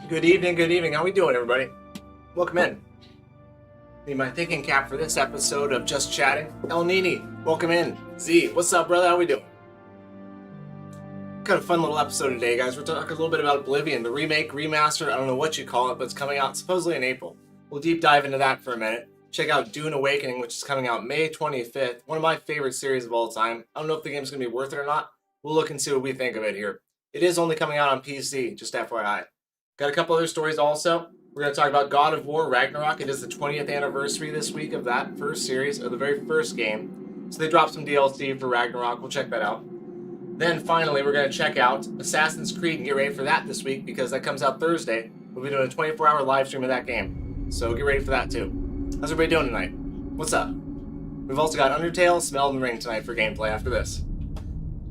Good evening, good evening. How we doing, everybody? Welcome in. Need my thinking cap for this episode of Just Chatting. El Nini, welcome in. Z, what's up, brother? How we doing? Got a fun little episode today, guys. We're talking a little bit about Oblivion, the remake, remaster, I don't know what you call it, but it's coming out supposedly in April. We'll deep dive into that for a minute. Check out Dune Awakening, which is coming out May 25th. One of my favorite series of all time. I don't know if the game's going to be worth it or not. We'll look and see what we think of it here. It is only coming out on PC, just FYI. Got a couple other stories also. We're going to talk about God of War Ragnarok. It is the 20th anniversary this week of that first series, of the very first game. So they dropped some DLC for Ragnarok. We'll check that out. Then finally, we're going to check out Assassin's Creed and get ready for that this week because that comes out Thursday. We'll be doing a 24-hour live stream of that game. So get ready for that too. How's everybody doing tonight? What's up? We've also got Undertale, Smell and Ring tonight for gameplay after this.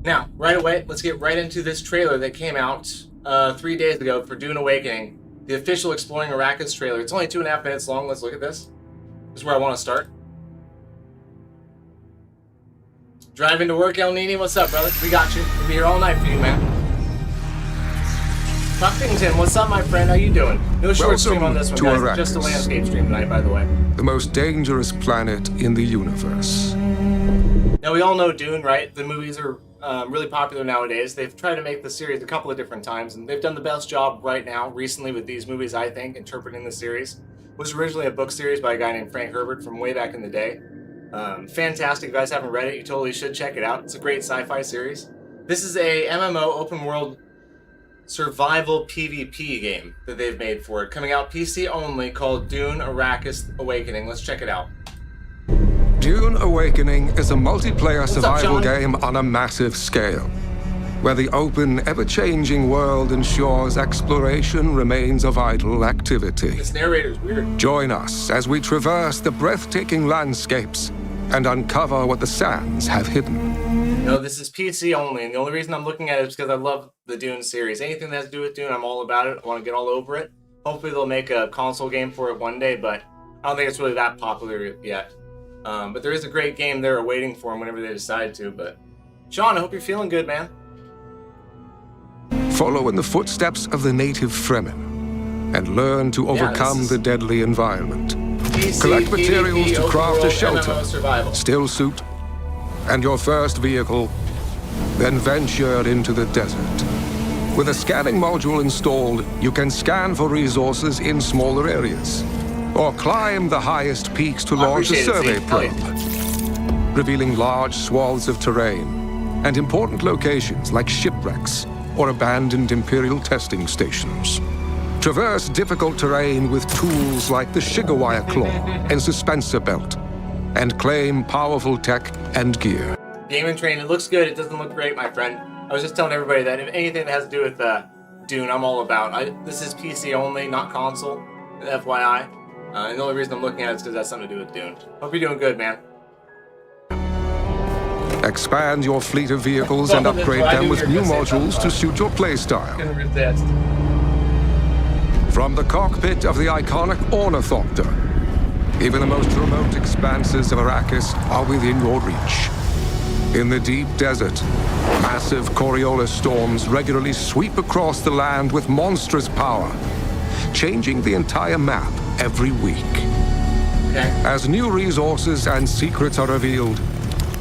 Now, right away, let's get right into this trailer that came out 3 days ago for Dune Awakening. The official Exploring Arrakis trailer. It's only 2.5 minutes long. Let's look at this. This is where I want to start. Driving to work, El Nini. What's up, brother? We got you. We'll be here all night for you, man. Buffington, what's up, my friend? How you doing? No short stream on this one, guys. Arrakis. Just a landscape stream tonight, by the way. The most dangerous planet in the universe. Now, we all know Dune, right? The movies are really popular nowadays. They've tried to make the series a couple of different times, and they've done the best job right now, recently, with these movies, I think, interpreting the series. It was originally a book series by a guy named Frank Herbert from way back in the day. Fantastic. If you guys haven't read it, you totally should check it out. It's a great sci-fi series. This is a MMO, open world, survival PvP game that they've made for it. Coming out PC only, called Dune Arrakis Awakening. Let's check it out. Dune Awakening is a multiplayer survival game on a massive scale, where the open, ever-changing world ensures exploration remains a vital activity. This narrator's weird. Join us as we traverse the breathtaking landscapes and uncover what the sands have hidden. No, this is PC only, and the only reason I'm looking at it is because I love the Dune series. Anything that has to do with Dune, I'm all about it. I want to get all over it. Hopefully they'll make a console game for it one day, but I don't think it's really that popular yet. But there is a great game there waiting for them whenever they decide to. But Sean, I hope you're feeling good, man. Follow in the footsteps of the native Fremen and learn to overcome the deadly environment. PC, Collect materials PvP, to craft a MMO shelter, survival. still suit, and your first vehicle, then venture into the desert. With a scanning module installed, you can scan for resources in smaller areas, or climb the highest peaks to launch a survey probe, revealing large swaths of terrain and important locations like shipwrecks or abandoned Imperial testing stations. Traverse difficult terrain with tools like the Shigawire Claw and Suspensor Belt, and claim powerful tech and gear. Gamin Train, it looks good. It doesn't look great, my friend. I was just telling everybody that if anything that has to do with Dune, I'm all about. This is PC only, not console, FYI. And the only reason I'm looking at it is because it has something to do with Dune. Hope you're doing good, man. Expand your fleet of vehicles and upgrade them with new modules to suit your playstyle. From the cockpit of the iconic Ornithopter, even the most remote expanses of Arrakis are within your reach. In the deep desert, massive Coriolis storms regularly sweep across the land with monstrous power, changing the entire map every week. As new resources and secrets are revealed,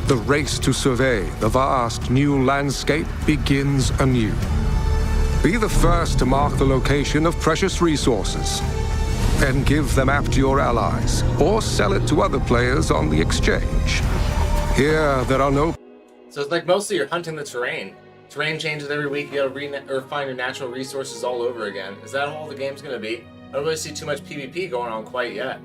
the race to survey the vast new landscape begins anew. Be the first to mark the location of precious resources, then give the map to your allies, or sell it to other players on the exchange. Here, there are no... So it's like mostly you're hunting the terrain. Terrain changes every week. You gotta find your natural resources all over again. Is that all the game's gonna be? I don't really see too much PvP going on quite yet.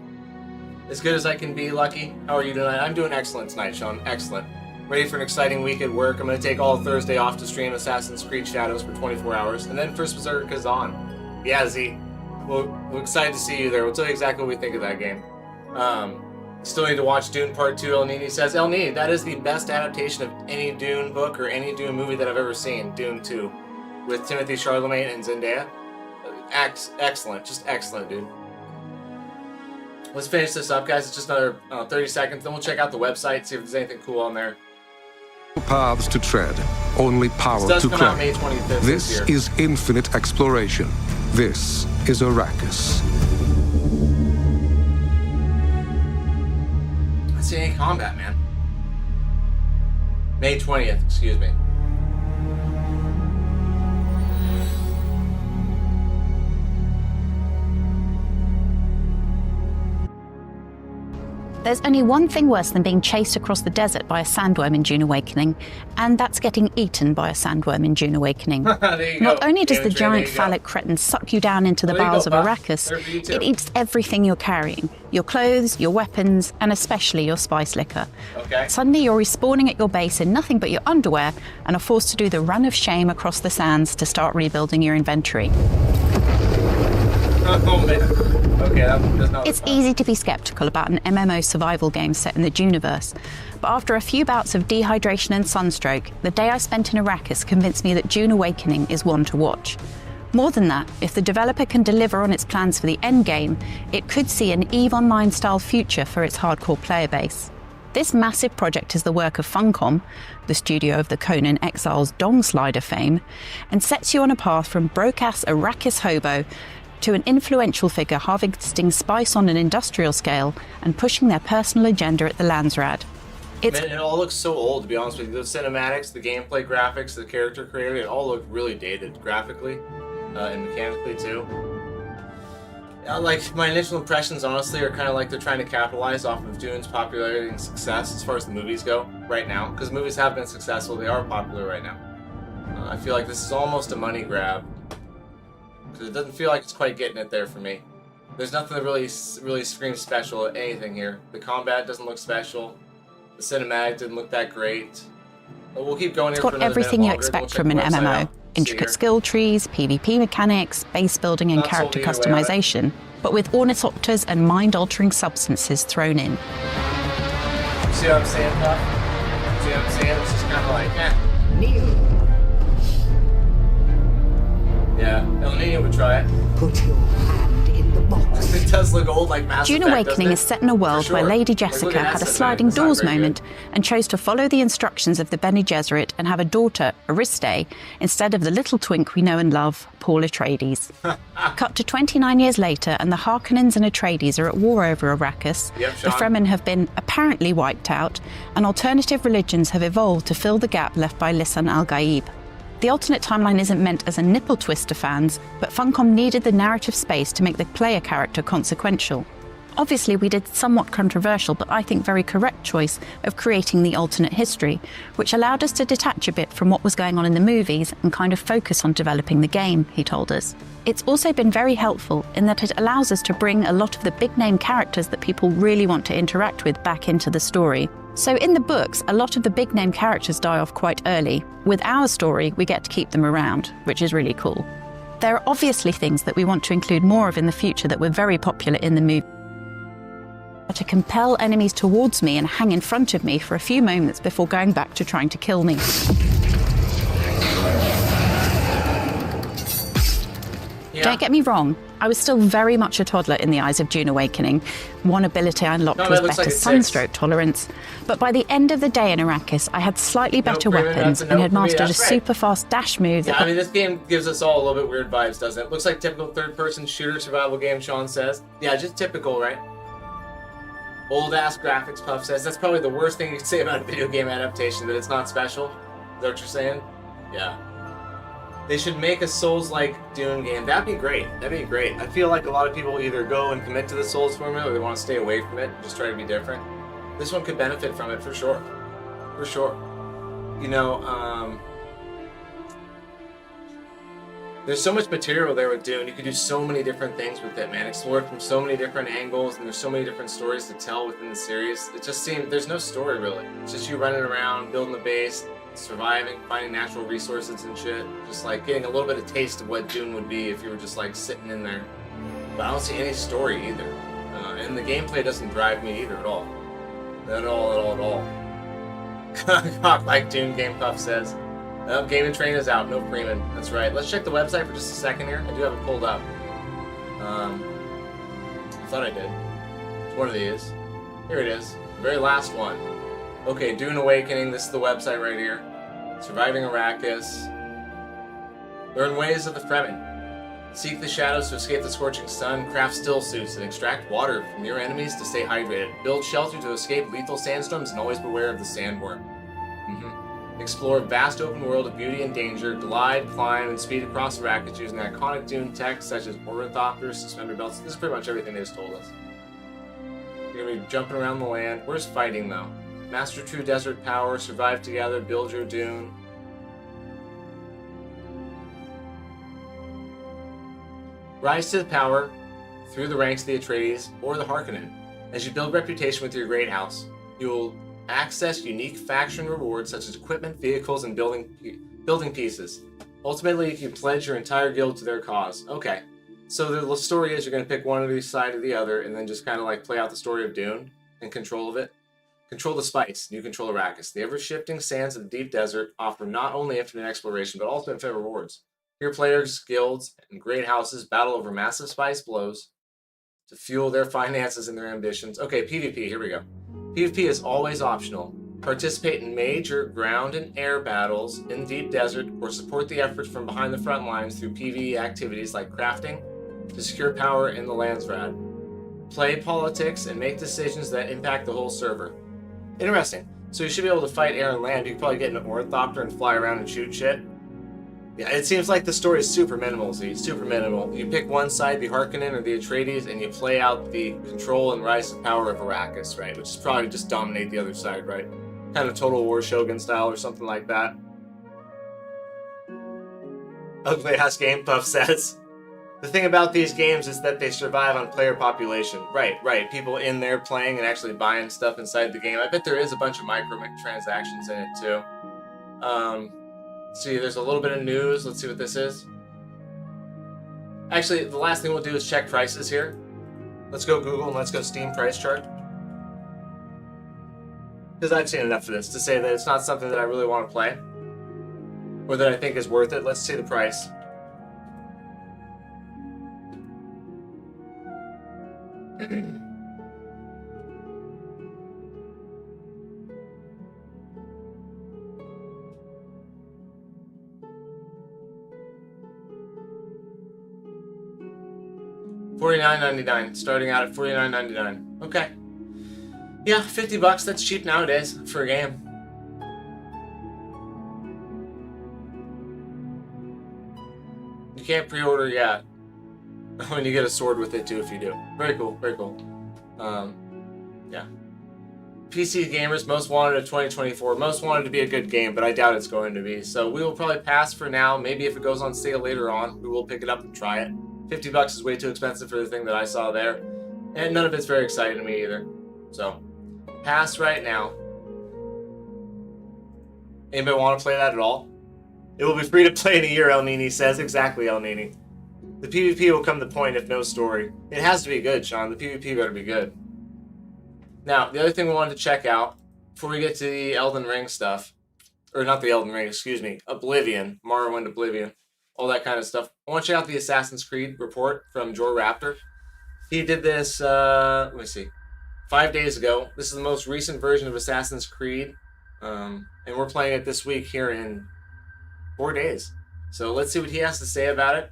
As good as I can be, Lucky. How are you tonight? I'm doing excellent tonight, Sean. Excellent. Ready for an exciting week at work. I'm gonna take all Thursday off to stream Assassin's Creed Shadows for 24 hours, and then First Berserk is on. Yeah, Z. We're excited to see you there. We'll tell you exactly what we think of that game. Still need to watch Dune Part 2, El Nini says. El Nini, that is the best adaptation of any Dune book or any Dune movie that I've ever seen, Dune 2. With Timothée Chalamet and Zendaya. Excellent. Just excellent, dude. Let's finish this up, guys. It's just another 30 seconds. Then we'll check out the website, see if there's anything cool on there. paths to tread, only power This does to come out claim. May 25th This year. is infinite exploration, This is Arrakis. I don't see any combat, man. May 20th, excuse me. There's only one thing worse than being chased across the desert by a sandworm in Dune Awakening, and that's getting eaten by a sandworm in Dune Awakening. Not only does the giant phallic cretin suck you down into the bowels of Arrakis, it eats everything you're carrying. Your clothes, your weapons, and especially your spice liquor. Okay. Suddenly you're respawning at your base in nothing but your underwear and are forced to do the run of shame across the sands to start rebuilding your inventory. Oh, man. Okay, that's not It's easy to be skeptical about an MMO survival game set in the Duneverse, but after a few bouts of dehydration and sunstroke, the day I spent in Arrakis convinced me that Dune Awakening is one to watch. More than that, if the developer can deliver on its plans for the endgame, it could see an EVE Online-style future for its hardcore player base. This massive project is the work of Funcom, the studio of the Conan Exiles Dong Slider fame, and sets you on a path from broke-ass Arrakis hobo to an influential figure harvesting spice on an industrial scale and pushing their personal agenda at the Landsrad. Man, it all looks so old, to be honest with you. The cinematics, the gameplay graphics, the character creator, it all look really dated graphically and mechanically too. Like, my initial impressions, honestly, are kind of like they're trying to capitalize off of Dune's popularity and success as far as the movies go right now. Because movies have been successful, they are popular right now. I feel like this is almost a money grab. Because it doesn't feel like it's quite getting it there for me. There's nothing that really screams special at anything here. The combat doesn't look special. The cinematic didn't look that great. But we'll keep going here for It's got another everything minute you longer, expect we'll check from the an website MMO. out. Intricate skill trees, PvP mechanics, base building and Not character sold either way, customization, but with ornithopters and mind-altering substances thrown in. See what I'm saying, Puff? See what I'm saying? It's just kind of like, eh. Yeah, El Nino would try it. Put your hand in the box. It does look old like Mass Dune Effect, Awakening is set in a world sure. where Lady Like, look Jessica at had a that sliding cinematic. It's not doors very good. moment and chose to follow the instructions of the Bene Gesserit and have a daughter, Ariste, instead of the little twink we know and love, Paul Atreides. Cut to 29 years later, and the Harkonnens and Atreides are at war over Arrakis. Yep, The Sean. Fremen have been apparently wiped out, and alternative religions have evolved to fill the gap left by Lisan al-Gaib. The alternate timeline isn't meant as a nipple twist to fans, but Funcom needed the narrative space to make the player character consequential. Obviously, we did somewhat controversial, but I think very correct choice of creating the alternate history, which allowed us to detach a bit from what was going on in the movies and kind of focus on developing the game, he told us. It's also been very helpful in that it allows us to bring a lot of the big-name characters that people really want to interact with back into the story. So in the books, a lot of the big-name characters die off quite early. With our story, we get to keep them around, which is really cool. There are obviously things that we want to include more of in the future that were very popular in the movie. To compel enemies towards me and hang in front of me for a few moments before going back to trying to kill me. Yeah. Don't get me wrong, I was still very much a toddler in the eyes of Dune Awakening. One ability I unlocked No, was that looks better like a 6. sunstroke tolerance. But by the end of the day in Arrakis, I had slightly better Raymond, weapons that's a and no had for me, mastered a that's right. super fast dash move that Yeah, I mean, this game gives us all a little bit weird vibes, doesn't it? Looks like typical third-person shooter survival game, Sean says. Yeah, just typical, right? Old-ass graphics, Puff says. That's probably the worst thing you could say about a video game adaptation, that it's not special. Is that what you're saying? Yeah. They should make a Souls-like Dune game. That'd be great. That'd be great. I feel like a lot of people either go and commit to the Souls formula or they want to stay away from it and just try to be different. This one could benefit from it for sure. For sure. You know, there's so much material there with Dune. You could do so many different things with it, man. Explore it from so many different angles, and there's so many different stories to tell within the series. It just seems there's no story really. It's just you running around, building the base, surviving, finding natural resources and shit. Just like getting a little bit of taste of what Dune would be if you were just like sitting in there. But I don't see any story either. And the gameplay doesn't drive me either at all. At all. Cock like Dune Game Puff says. Gamin Train is out, no Freeman. That's right. Let's check the website for just a second here. I do have it pulled up. I thought I did. It's one of these. Here it is. The very last one. Okay, Dune Awakening. This is the website right here. Surviving Arrakis. Learn ways of the Fremen. Seek the shadows to escape the scorching sun, craft still suits, and extract water from your enemies to stay hydrated. Build shelter to escape lethal sandstorms, and always beware of the sandworm. Explore a vast open world of beauty and danger, glide, climb, and speed across Arrakis using iconic Dune tech such as ornithopters, suspender belts. This is pretty much everything they just told us. You're going to be jumping around the land. Where's fighting, though? Master true desert power, survive together, build your Dune. Rise to the power through the ranks of the Atreides or the Harkonnen. As you build reputation with your great house, you will access unique faction rewards such as equipment, vehicles, and building pieces. Ultimately, you can pledge your entire guild to their cause. Okay, so the story is you're going to pick one of the side or the other, and then just kind of like play out the story of Dune and control of it. Control the spice, and you control Arrakis. The ever-shifting sands of the deep desert offer not only infinite exploration, but also infinite rewards. Your players, guilds, and great houses battle over massive spice blows to fuel their finances and their ambitions. Okay, PvP, here we go. PvP is always optional. Participate in major ground and air battles in the deep desert or support the efforts from behind the front lines through PvE activities like crafting to secure power in the Landsrad. Play politics and make decisions that impact the whole server. Interesting. So you should be able to fight air and land. You can probably get an ornithopter and fly around and shoot shit. Yeah, it seems like the story is super minimal, Z. Super minimal. You pick one side, the Harkonnen or the Atreides, and you play out the control and rise to power of Arrakis, right? Which is probably just dominate the other side, right? Kind of Total War Shogun style or something like that. Ugly ass game, Puff says. The thing about these games is that they survive on player population. Right. People in there playing and actually buying stuff inside the game. I bet there is a bunch of microtransactions in it too. See, there's a little bit of news. Let's see what this is. Actually, the last thing we'll do is check prices here. Let's go Google and let's go Steam price chart. Because I've seen enough of this to say that it's not something that I really want to play. Or that I think is worth it. Let's see the price. $49.99, starting out at $49.99. Okay. Yeah, $50, that's cheap nowadays for a game. You can't pre-order yet. When you get a sword with it too if you do. Very cool, very cool. Yeah. PC gamers, most wanted of 2024. Most wanted to be a good game, but I doubt it's going to be. So we will probably pass for now. Maybe if it goes on sale later on, we will pick it up and try it. $50 is way too expensive for the thing that I saw there. And none of it's very exciting to me either. So, pass right now. Anybody want to play that at all? It will be free to play in a year, El Nini says. Exactly, El Nini. The PvP will come to point if no story. It has to be good, Sean. The PvP better be good. Now, the other thing we wanted to check out, before we get to the Elden Ring stuff, or not the Elden Ring, excuse me, Oblivion, Morrowind Oblivion, all that kind of stuff. I want to check out the Assassin's Creed report from Jor Raptor. He did this, let me see, 5 days ago. This is the most recent version of Assassin's Creed, and we're playing it this week here in 4 days. So let's see what he has to say about it.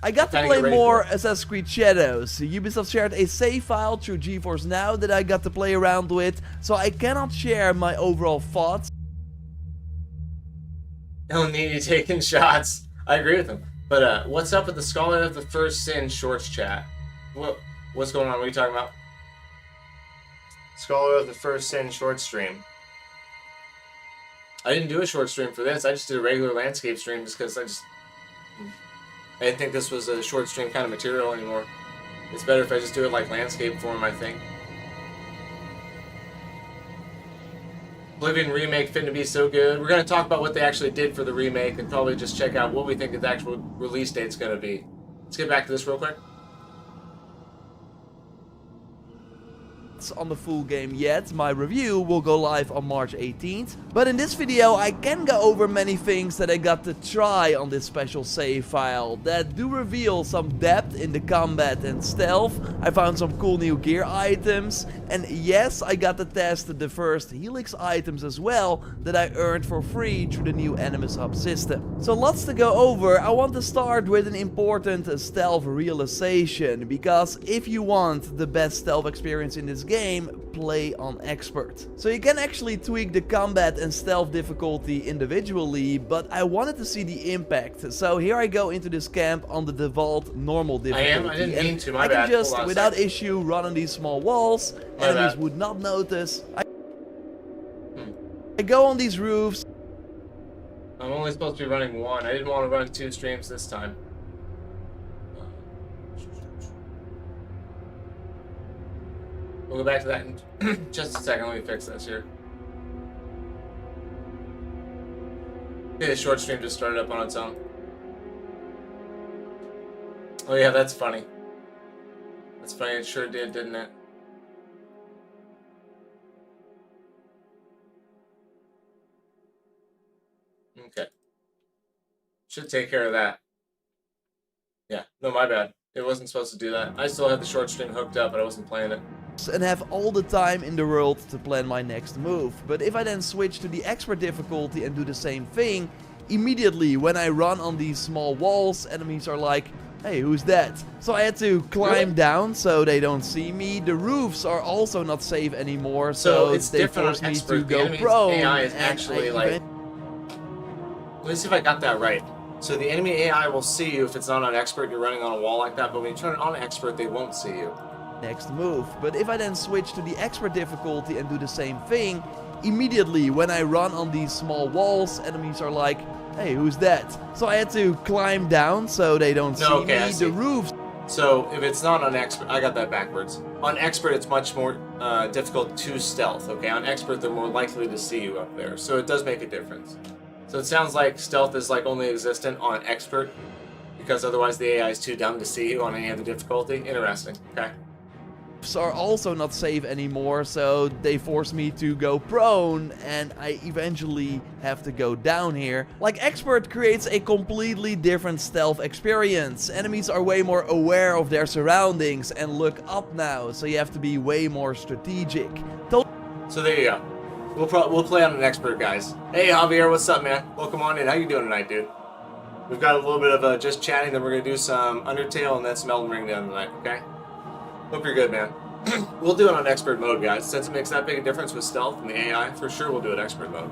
I got to play more Assassin's Creed Shadows. Ubisoft shared a save file through GeForce Now that I got to play around with, so I cannot share my overall thoughts. El Nini taking shots. I agree with him. But what's up with the Scholar of the First Sin shorts chat? What's going on? What are you talking about? Scholar of the First Sin short stream. I didn't do a short stream for this. I just did a regular landscape stream just because I didn't think this was a short stream kind of material anymore. It's better if I just do it like landscape form, I think. Oblivion remake finna be so good. We're going to talk about what they actually did for the remake and probably just check out what we think the actual release date's going to be. Let's get back to this real quick. thoughts on the full game yet. My review will go live on March 18th. But in this video I can go over many things that I got to try on this special save file that do reveal some depth in the combat and stealth. I found some cool new gear items, and yes, I got to test the first Helix items as well that I earned for free through the new Animus Hub system. So lots to go over. I want to start with an important stealth realization, because if you want the best stealth experience in this game, play on expert. So you can actually tweak the combat and stealth difficulty individually, but I wanted to see the impact. So here I go into this camp on the default normal difficulty. I didn't mean to, my I bad. can just, without issue, run on these small walls. Enemies would not notice. I go on these roofs. I'm only supposed to be running one. I didn't want to run 2 streams this time. We'll go back to that in just a second. Let me fix this here. Okay, the short stream just started up on its own. Oh yeah, that's funny. That's funny, it sure did, didn't it? Okay. Should take care of that. Yeah, no, my bad. It wasn't supposed to do that. I still had the short stream hooked up, but I wasn't playing it. And have all the time in the world to plan my next move. But if I then switch to the expert difficulty and do the same thing, immediately when I run on these small walls, enemies are like, hey, who's that? So I had to climb down so they don't see me. The roofs are also not safe anymore, so it's they different force on me expert. to The go enemy's prone. AI is actually like... Let me see if I got that right. So the enemy AI will see you if it's not on expert, you're running on a wall like that, but when you turn it on expert, they won't see you. Next move. But if I then switch to the expert difficulty and do the same thing, immediately when I run on these small walls, enemies are like, hey, who's that? So I had to climb down so they don't see me. The roofs. So if it's not on expert, I got that backwards. On expert, it's much more difficult to stealth, okay? On expert, they're more likely to see you up there, so it does make a difference. So it sounds like stealth is like only existent on expert, because otherwise the AI is too dumb to see you on any other difficulty. Interesting, okay? Are also not safe anymore, so they force me to go prone, and I eventually have to go down here. Like expert creates a completely different stealth experience. Enemies are way more aware of their surroundings and look up now, so you have to be way more strategic. So there you go. We'll play on an expert, guys. Hey Javier, what's up, man? Welcome on in. How you doing tonight, dude? We've got a little bit of just chatting, then we're gonna do some Undertale and then some Elden Ring down tonight, okay? Hope you're good, man. We'll do it on expert mode, guys. Since it makes that big a difference with stealth and the AI, for sure we'll do it expert mode.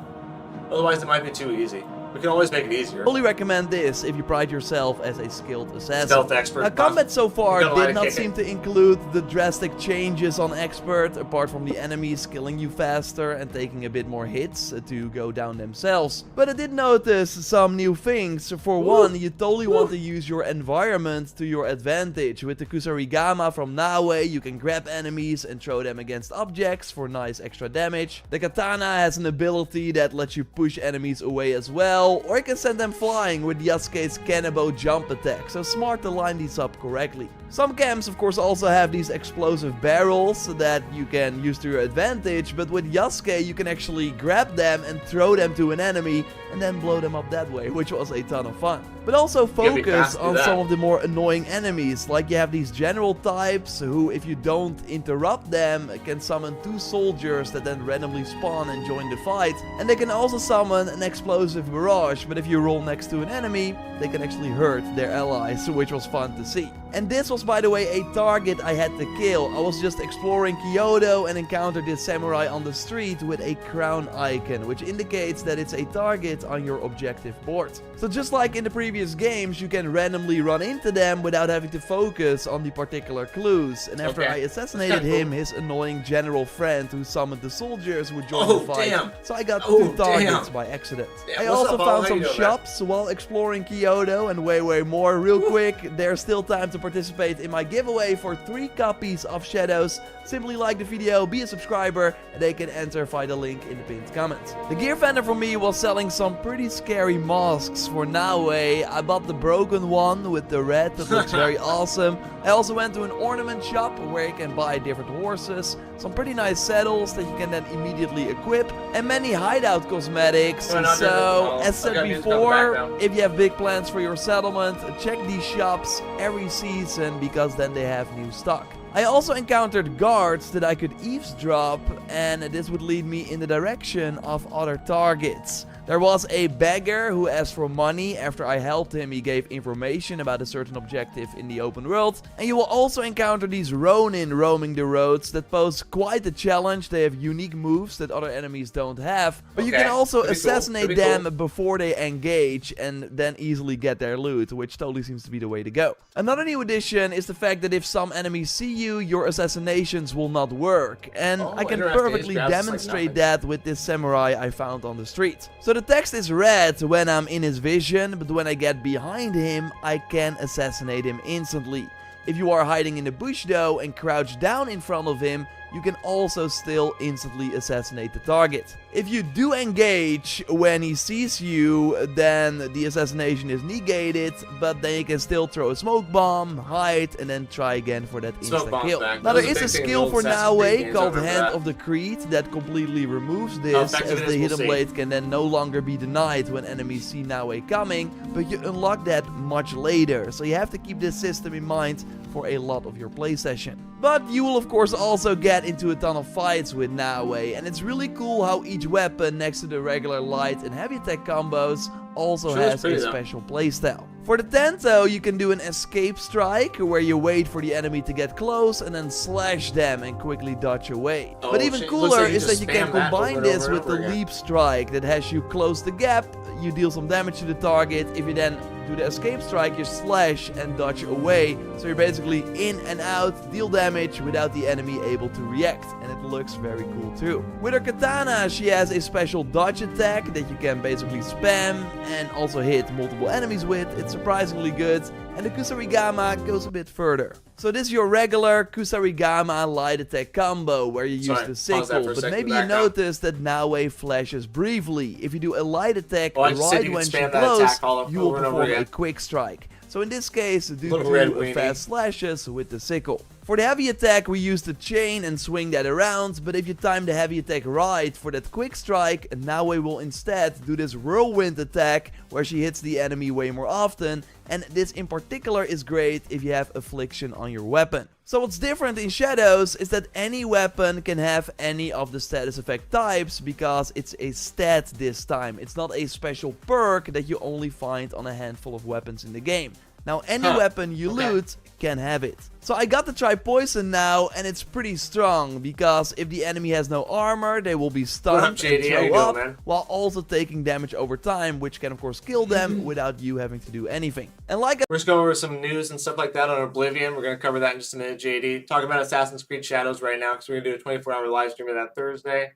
Otherwise, it might be too easy. We can always make it easier. Fully recommend this if you pride yourself as a skilled assassin. Stealth expert. Now, combat so far did not seem to include the drastic changes on expert, apart from the enemies killing you faster and taking a bit more hits to go down themselves. But I did notice some new things. For one, you totally want to use your environment to your advantage. With the Kusarigama from Naue, you can grab enemies and throw them against objects for nice extra damage. The Katana has an ability that lets you push enemies away as well. Or you can send them flying with Yasuke's Kanebo jump attack, so smart to line these up correctly. Some camps of course also have these explosive barrels that you can use to your advantage, but with Yasuke you can actually grab them and throw them to an enemy and then blow them up that way, which was a ton of fun. But also focus on some of the more annoying enemies, like you have these general types who, if you don't interrupt them, can summon 2 soldiers that then randomly spawn and join the fight. And they can also summon an explosive barrage, but if you roll next to an enemy, they can actually hurt their allies, which was fun to see. And this was, by the way, a target I had to kill. I was just exploring Kyoto and encountered this samurai on the street with a crown icon, which indicates that it's a target on your objective board. So just like in the previous games, you can randomly run into them without having to focus on the particular clues. And after I assassinated him, his annoying general friend who summoned the soldiers would join the fight. So I got 2 targets by accident. I also found some shops while exploring Kyoto and way more. Real quick, there's still time to participate in my giveaway for 3 copies of Shadows, simply like the video, be a subscriber, and they can enter via the link in the pinned comment. The gear vendor for me was selling some pretty scary masks for Naue. I bought the broken one with the red, that looks very awesome. I also went to an ornament shop where you can buy different horses, some pretty nice saddles that you can then immediately equip, and many hideout cosmetics. So, as said before, if you have big plans for your settlement, check these shops every season because then they have new stock. I also encountered guards that I could eavesdrop, and this would lead me in the direction of other targets. There was a beggar who asked for money. After I helped him, he gave information about a certain objective in the open world. And you will also encounter these Ronin roaming the roads that pose quite a challenge. They have unique moves that other enemies don't have. But you can also assassinate them before they engage and then easily get their loot, which totally seems to be the way to go. Another new addition is the fact that if some enemies see you, your assassinations will not work. And I can perfectly demonstrate that with this samurai I found on the street. So the text is red when I'm in his vision, but when I get behind him, I can assassinate him instantly. If you are hiding in the bush though and crouch down in front of him, you can also still instantly assassinate the target. If you do engage when he sees you, then the assassination is negated, but then you can still throw a smoke bomb, hide, and then try again for that insta kill. Now there is a skill for Naue called Hand of the Creed that completely removes this, as the hidden blade can then no longer be denied when enemies see Naue coming, but you unlock that much later, so you have to keep this system in mind for a lot of your play session. But you will of course also get into a ton of fights with Naue, and it's really cool how each weapon next to the regular light and heavy attack combos also has a special playstyle. For the Tento, you can do an escape strike, where you wait for the enemy to get close and then slash them and quickly dodge away. But even cooler is that you can combine this with the leap strike that has you close the gap, you deal some damage to the target. If you then do the escape strike, you slash and dodge away, so you're basically in and out, deal damage without the enemy able to react, and it looks very cool too. With her katana, she has a special dodge attack that you can basically spam and also hit multiple enemies with. It's surprisingly good, and the Kusarigama goes a bit further. So this is your regular Kusarigama light attack combo where you use the sickle, but maybe you noticed that Naue flashes briefly. If you do a light attack right when she close, you will perform a quick strike. So in this case, do 2 fast slashes with the sickle. For the heavy attack, we use the chain and swing that around, but if you time the heavy attack right for that quick strike, Naue will instead do this whirlwind attack where she hits the enemy way more often, and this in particular is great if you have affliction on your weapon. So what's different in Shadows is that any weapon can have any of the status effect types, because it's a stat this time. It's not a special perk that you only find on a handful of weapons in the game. Now any weapon you loot can have it. So I got to try Poison now, and it's pretty strong, because if the enemy has no armor, they will be stunned and throw up, while also taking damage over time, which can of course kill them without you having to do anything. And like we're just going over some news and stuff like that on Oblivion. We're going to cover that in just a minute, JD. Talking about Assassin's Creed Shadows right now, because we're going to do a 24-hour live stream of that Thursday.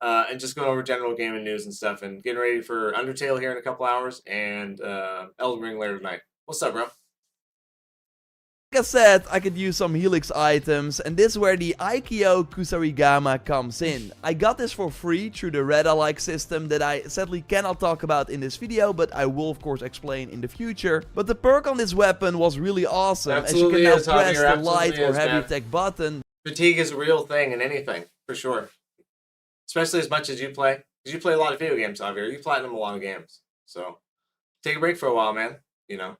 And just going over general gaming news and stuff, and getting ready for Undertale here in a couple hours, and Elden Ring later tonight. What's up, bro? Like I said, I could use some Helix items, and this is where the Aikyo Kusarigama comes in. I got this for free through the Reda-like system that I sadly cannot talk about in this video, but I will of course explain in the future. But the perk on this weapon was really awesome, as you can now press the light or heavy attack button. Fatigue is a real thing in anything, for sure. Especially as much as you play. Because you play a lot of video games, Javier. You platinum a lot of games. So, take a break for a while, man. You know,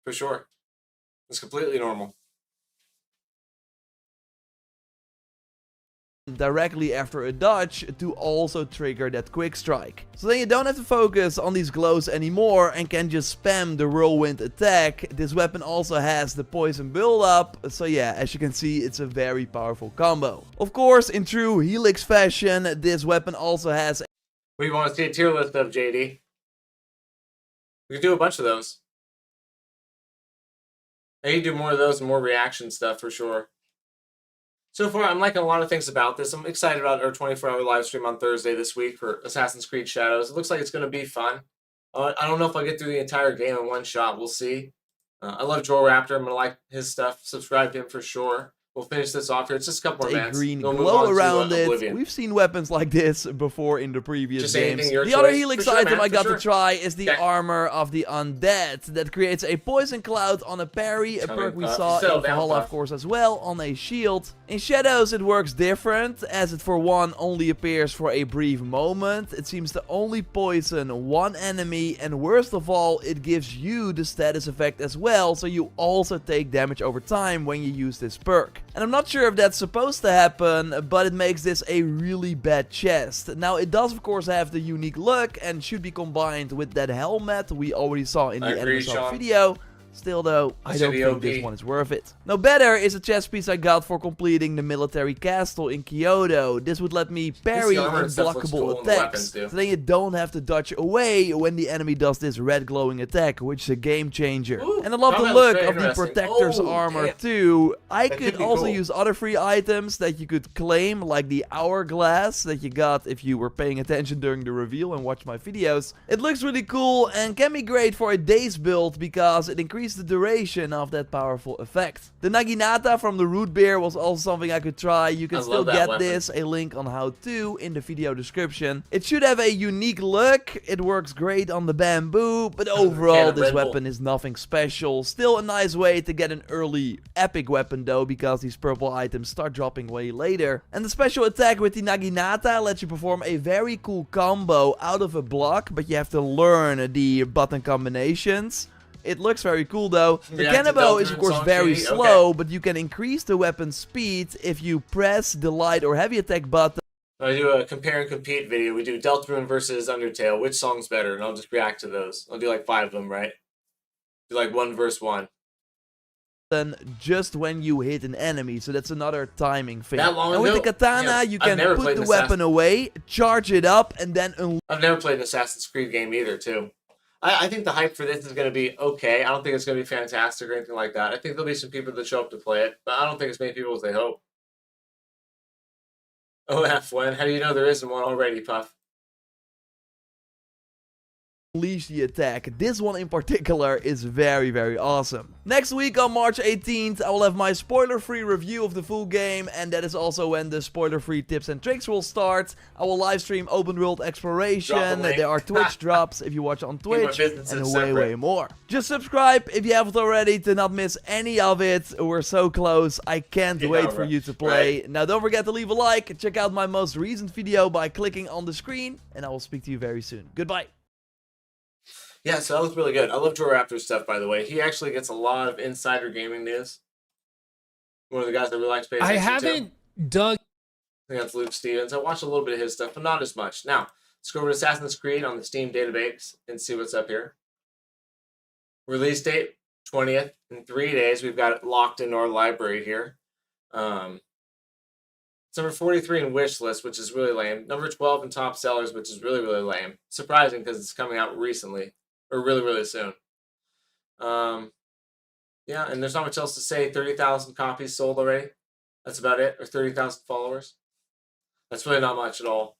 for sure. It's completely normal. Directly after a dodge to also trigger that quick strike. So then you don't have to focus on these glows anymore and can just spam the whirlwind attack. This weapon also has the poison build up, so yeah, as you can see, it's a very powerful combo. Of course, in true Helix fashion, this weapon also has... We want to see a tier list of, JD. We can do a bunch of those. I need to do more of those and more reaction stuff for sure. So far, I'm liking a lot of things about this. I'm excited about our 24-hour live stream on Thursday this week for Assassin's Creed Shadows. It looks like it's going to be fun. I don't know if I'll get through the entire game in one shot. We'll see. I love Joel Raptor. I'm gonna like his stuff. Subscribe to him for sure. We'll finish this off here. It's just a couple more A minutes. green We'll move glow on to, around it. Oblivion. We've seen weapons like this before in the previous Just games. anything your The other choice. Helix For sure, item man, I for got sure. to try is the Okay. Armor of the Undead that creates a poison cloud on a parry, a perk we saw Settle in down, Valhalla, Puff. of course, as well, on a shield. In Shadows it works different, as it for one only appears for a brief moment. It seems to only poison one enemy, and worst of all, it gives you the status effect as well, so you also take damage over time when you use this perk. And I'm not sure if that's supposed to happen, but it makes this a really bad chest. Now, it does of course have the unique look and should be combined with that helmet we already saw in the I agree, Enemy Shop Sean. video. Still though, I don't think this one is worth it. No, better is a chest piece I got for completing the military castle in Kyoto. This would let me parry armor and stuff looks unblockable cool, and the weapons attacks, do. so then you don't have to dodge away when the enemy does this red glowing attack, which is a game changer. Ooh, And I love the combat look looks of very the interesting. Protector's Oh, armor damn. too. I That could could be also cool. use other free items that you could claim, like the hourglass that you got if you were paying attention during the reveal and watched my videos. It looks really cool and can be great for a day's build because it increased the duration of that powerful effect. The Naginata from the root beer was also something I could try. You can I still love that get weapon. this, a link on how to in the video description. It should have a unique look. It works great on the bamboo, but overall Can of this Red Bull. weapon is nothing special. Still a nice way to get an early epic weapon though, because these purple items start dropping way later. And the special attack with the Naginata lets you perform a very cool combo out of a block, but you have to learn the button combinations. It looks very cool though. The React to Cannonbow Delta is of and course Song very Chi. slow, but you can increase the weapon's speed if you press the light or heavy attack button. I do a compare and compete video. We do Deltarune versus Undertale. Which song's better? And I'll just react to those. I'll do like 5 of them, right? Do like 1 versus 1. Just when you hit an enemy, so that's another timing thing. That long And with ago? the katana, Yeah, you I've can never put played the an weapon away, charge it up, and then unleash. I've never played an Assassin's Creed game either, too. I think the hype for this is going to be okay. I don't think it's going to be fantastic or anything like that. I think there'll be some people that show up to play it, but I don't think as many people as they hope. Oh, F1. How do you know there isn't one already, Puff? the attack. This one in particular is very, very awesome. Next week on March 18th, I will have my spoiler-free review of the full game, and that is also when the spoiler-free tips and tricks will start. I will live stream open world exploration. There are Twitch drops if you watch on Twitch, and way more. Just subscribe if you haven't already to not miss any of it. We're so close. I can't wait for you to play. Now don't forget to leave a like, check out my most recent video by clicking on the screen, and I will speak to you very soon. Goodbye. Yeah, so that was really good. I love Joe Raptor's stuff, by the way. He actually gets a lot of insider gaming news. One of the guys that really likes pay attention I haven't dug. I think that's Luke Stevens. I watched a little bit of his stuff, but not as much. Now, let's go over to Assassin's Creed on the Steam database and see what's up here. Release date, 20th. In 3 days, we've got it locked into our library here. It's number 43 in wish list, which is really lame. Number 12 in top sellers, which is really, really lame. Surprising because it's coming out recently. Or really, really soon. Yeah, and there's not much else to say. 30,000 copies sold already. That's about it. Or 30,000 followers. That's really not much at all.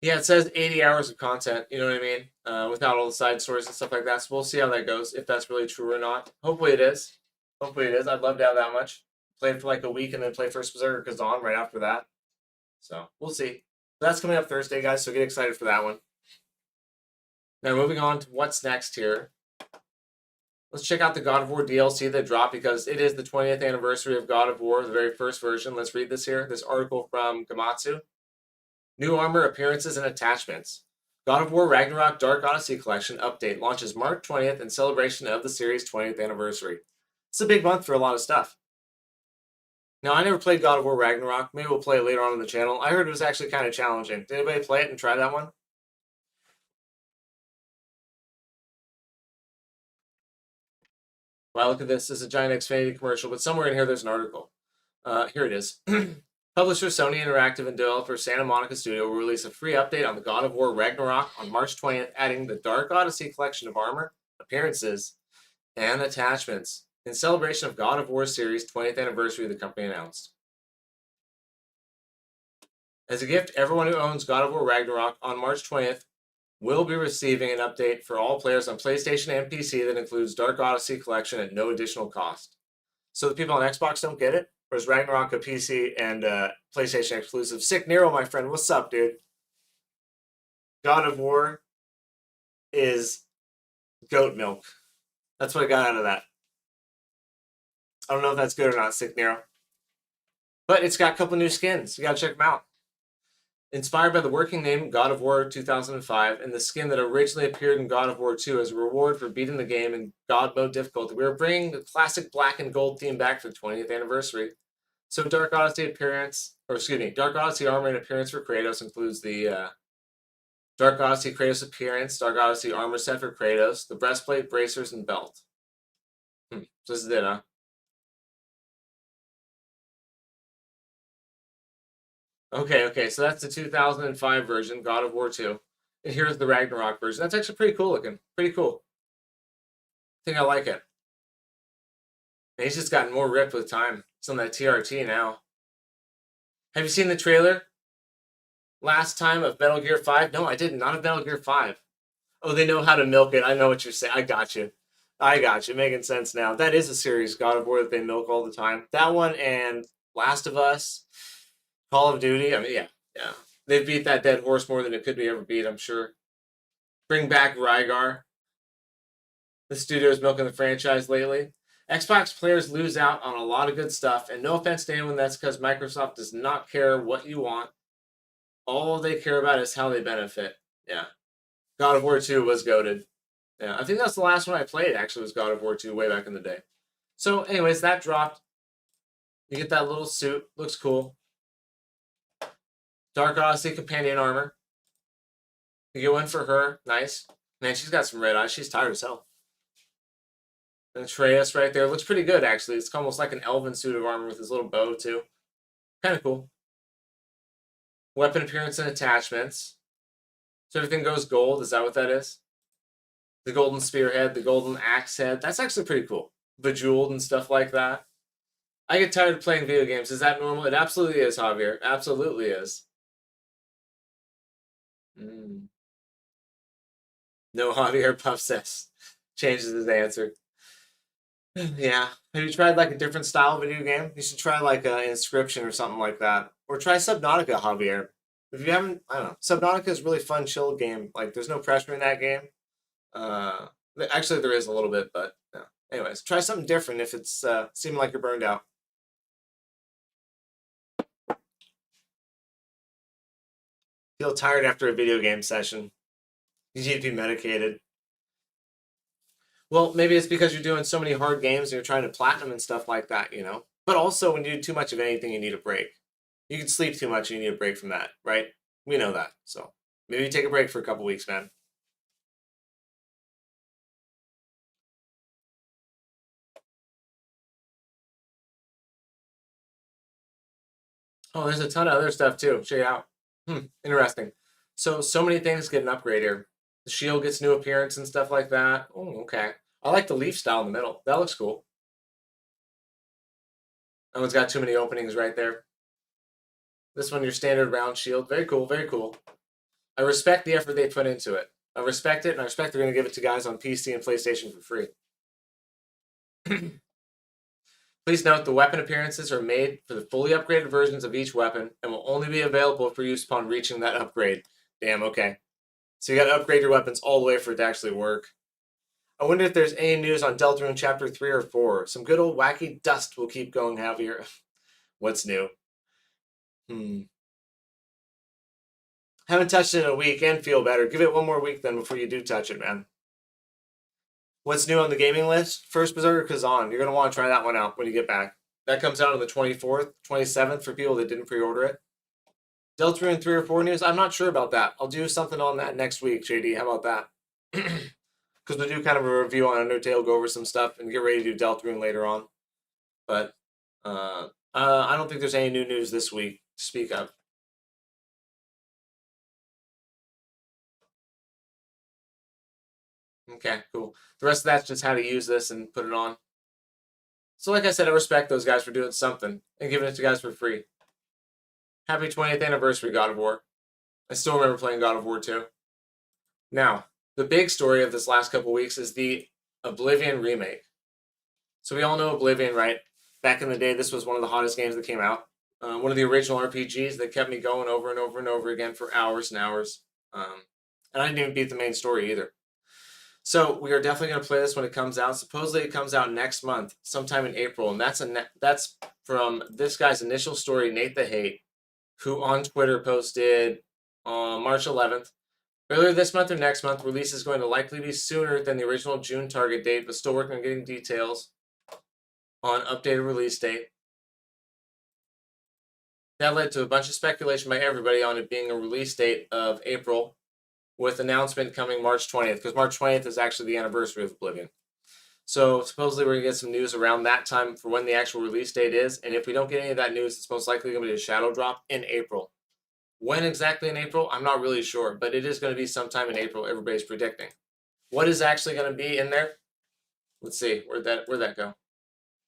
Yeah, it says 80 hours of content, you know what I mean? Without all the side stories and stuff like that. So we'll see how that goes, if that's really true or not. Hopefully it is. Hopefully it is. I'd love to have that much. Play it for like a week and then play First Berserker Kazan right after that. So we'll see. That's coming up Thursday, guys, so get excited for that one. Now moving on to what's next here. Let's check out the God of War DLC that dropped because it is the 20th anniversary of God of War, the very first version. Let's read this here. This article from Gamatsu. New armor, appearances, and attachments. God of War Ragnarok Dark Odyssey Collection update launches March 20th in celebration of the series' 20th anniversary. It's a big month for a lot of stuff. Now, I never played God of War Ragnarok. Maybe we'll play it later on in the channel. I heard it was actually kind of challenging. Did anybody play it and try that one? Wow, look at this. This is a giant Xfinity commercial, but somewhere in here there's an article. Here it is. Publisher Sony Interactive and developer Santa Monica Studio will release a free update on the God of War Ragnarok on March 20th, adding the Dark Odyssey collection of armor, appearances, and attachments in celebration of God of War series 20th anniversary, the company announced. As a gift, everyone who owns God of War Ragnarok on March 20th will be receiving an update for all players on PlayStation and PC that includes Dark Odyssey Collection at no additional cost. So the people on Xbox don't get it? Or is Ragnarok a PC and PlayStation exclusive? Sick Nero, my friend, what's up, dude? God of War is goat milk. That's what I got out of that. I don't know if that's good or not, Sick Nero. But it's got a couple new skins. You gotta check them out. Inspired by the working name God of War 2005 and the skin that originally appeared in God of War 2 as a reward for beating the game in God mode difficulty, we are bringing the classic black and gold theme back for the 20th anniversary. So Dark Odyssey Dark Odyssey armor and appearance for Kratos includes the Dark Odyssey Kratos appearance, Dark Odyssey armor set for Kratos, the breastplate, bracers, and belt. So this is it, huh? Okay, so that's the 2005 version, God of War 2. And here's the Ragnarok version. That's actually pretty cool looking. Pretty cool. I think I like it. And he's just gotten more ripped with time. It's on that TRT now. Have you seen the trailer? Last time of Metal Gear 5? No, I didn't. Not of Metal Gear 5. Oh, they know how to milk it. I know what you're saying. I got you. Making sense now. That is a series, God of War, that they milk all the time. That one and Last of Us, Call of Duty. I mean, yeah. They've beat that dead horse more than it could be ever beat, I'm sure. Bring back Rygar. The studio's milking the franchise lately. Xbox players lose out on a lot of good stuff, and no offense to anyone, that's because Microsoft does not care what you want. All they care about is how they benefit. Yeah. God of War 2 was goated. Yeah, I think that's the last one I played, actually, was God of War 2 way back in the day. So, anyways, that dropped. You get that little suit. Looks cool. Dark Odyssey companion armor. You get one for her. Nice. Man, she's got some red eyes. She's tired as hell. And Atreus right there. Looks pretty good, actually. It's almost like an elven suit of armor with his little bow, too. Kind of cool. Weapon appearance and attachments. So everything goes gold. Is that what that is? The golden spearhead, the golden axe head. That's actually pretty cool. Bejeweled and stuff like that. I get tired of playing video games. Is that normal? It absolutely is, Javier. Absolutely is. No, Javier Puff says. Changes his answer. Yeah. Have you tried like a different style video game? You should try like Inscription or something like that. Or try Subnautica, Javier. If you haven't, I don't know. Subnautica is a really fun, chill game. Like, there's no pressure in that game. Actually, there is a little bit, but yeah. Anyways, try something different if it's seeming like you're burned out. Feel tired after a video game session. You need to be medicated. Well, maybe it's because you're doing so many hard games and you're trying to platinum and stuff like that, you know? But also, when you do too much of anything, you need a break. You can sleep too much and you need a break from that, right? We know that. So maybe you take a break for a couple weeks, man. Oh, there's a ton of other stuff too. Check it out. Interesting. So many things get an upgrade here. The shield gets new appearance and stuff like that. Oh, okay. I like the leaf style in the middle. That looks cool. That one's got too many openings right there. This one, your standard round shield. Very cool, very cool. I respect the effort they put into it. I respect it, and I respect they're going to give it to guys on PC and PlayStation for free. Please note the weapon appearances are made for the fully upgraded versions of each weapon and will only be available for use upon reaching that upgrade. Damn, okay. So you got to upgrade your weapons all the way for it to actually work. I wonder if there's any news on Deltarune Chapter 3 or 4. Some good old wacky dust will keep going, Javier. What's new? Haven't touched it in a week and feel better. Give it one more week then before you do touch it, man. What's new on the gaming list? First Berserker Kazan. You're going to want to try that one out when you get back. That comes out on the 24th, 27th for people that didn't pre-order it. Deltarune 3 or 4 news? I'm not sure about that. I'll do something on that next week, JD. How about that? Because we'll do kind of a review on Undertale, go over some stuff, and get ready to do Deltarune later on. But I don't think there's any new news this week to speak of. Okay, cool. The rest of that's just how to use this and put it on. So like I said, I respect those guys for doing something and giving it to guys for free. Happy 20th anniversary, God of War. I still remember playing God of War 2. Now, the big story of this last couple weeks is the Oblivion remake. So we all know Oblivion, right? Back in the day, this was one of the hottest games that came out. One of the original RPGs that kept me going over and over and over again for hours and hours. And I didn't even beat the main story either. So we are definitely going to play this when it comes out. Supposedly it comes out next month, sometime in April. And that's from this guy's initial story, Nate the Hate, who on Twitter posted on March 11th. Earlier this month or next month, release is going to likely be sooner than the original June target date, but still working on getting details on updated release date. That led to a bunch of speculation by everybody on it being a release date of April, with announcement coming March 20th, because March 20th is actually the anniversary of Oblivion. So supposedly we're going to get some news around that time for when the actual release date is, and if we don't get any of that news, it's most likely going to be a shadow drop in April. When exactly in April, I'm not really sure, but it is going to be sometime in April, everybody's predicting. What is actually going to be in there? Let's see, where'd that go?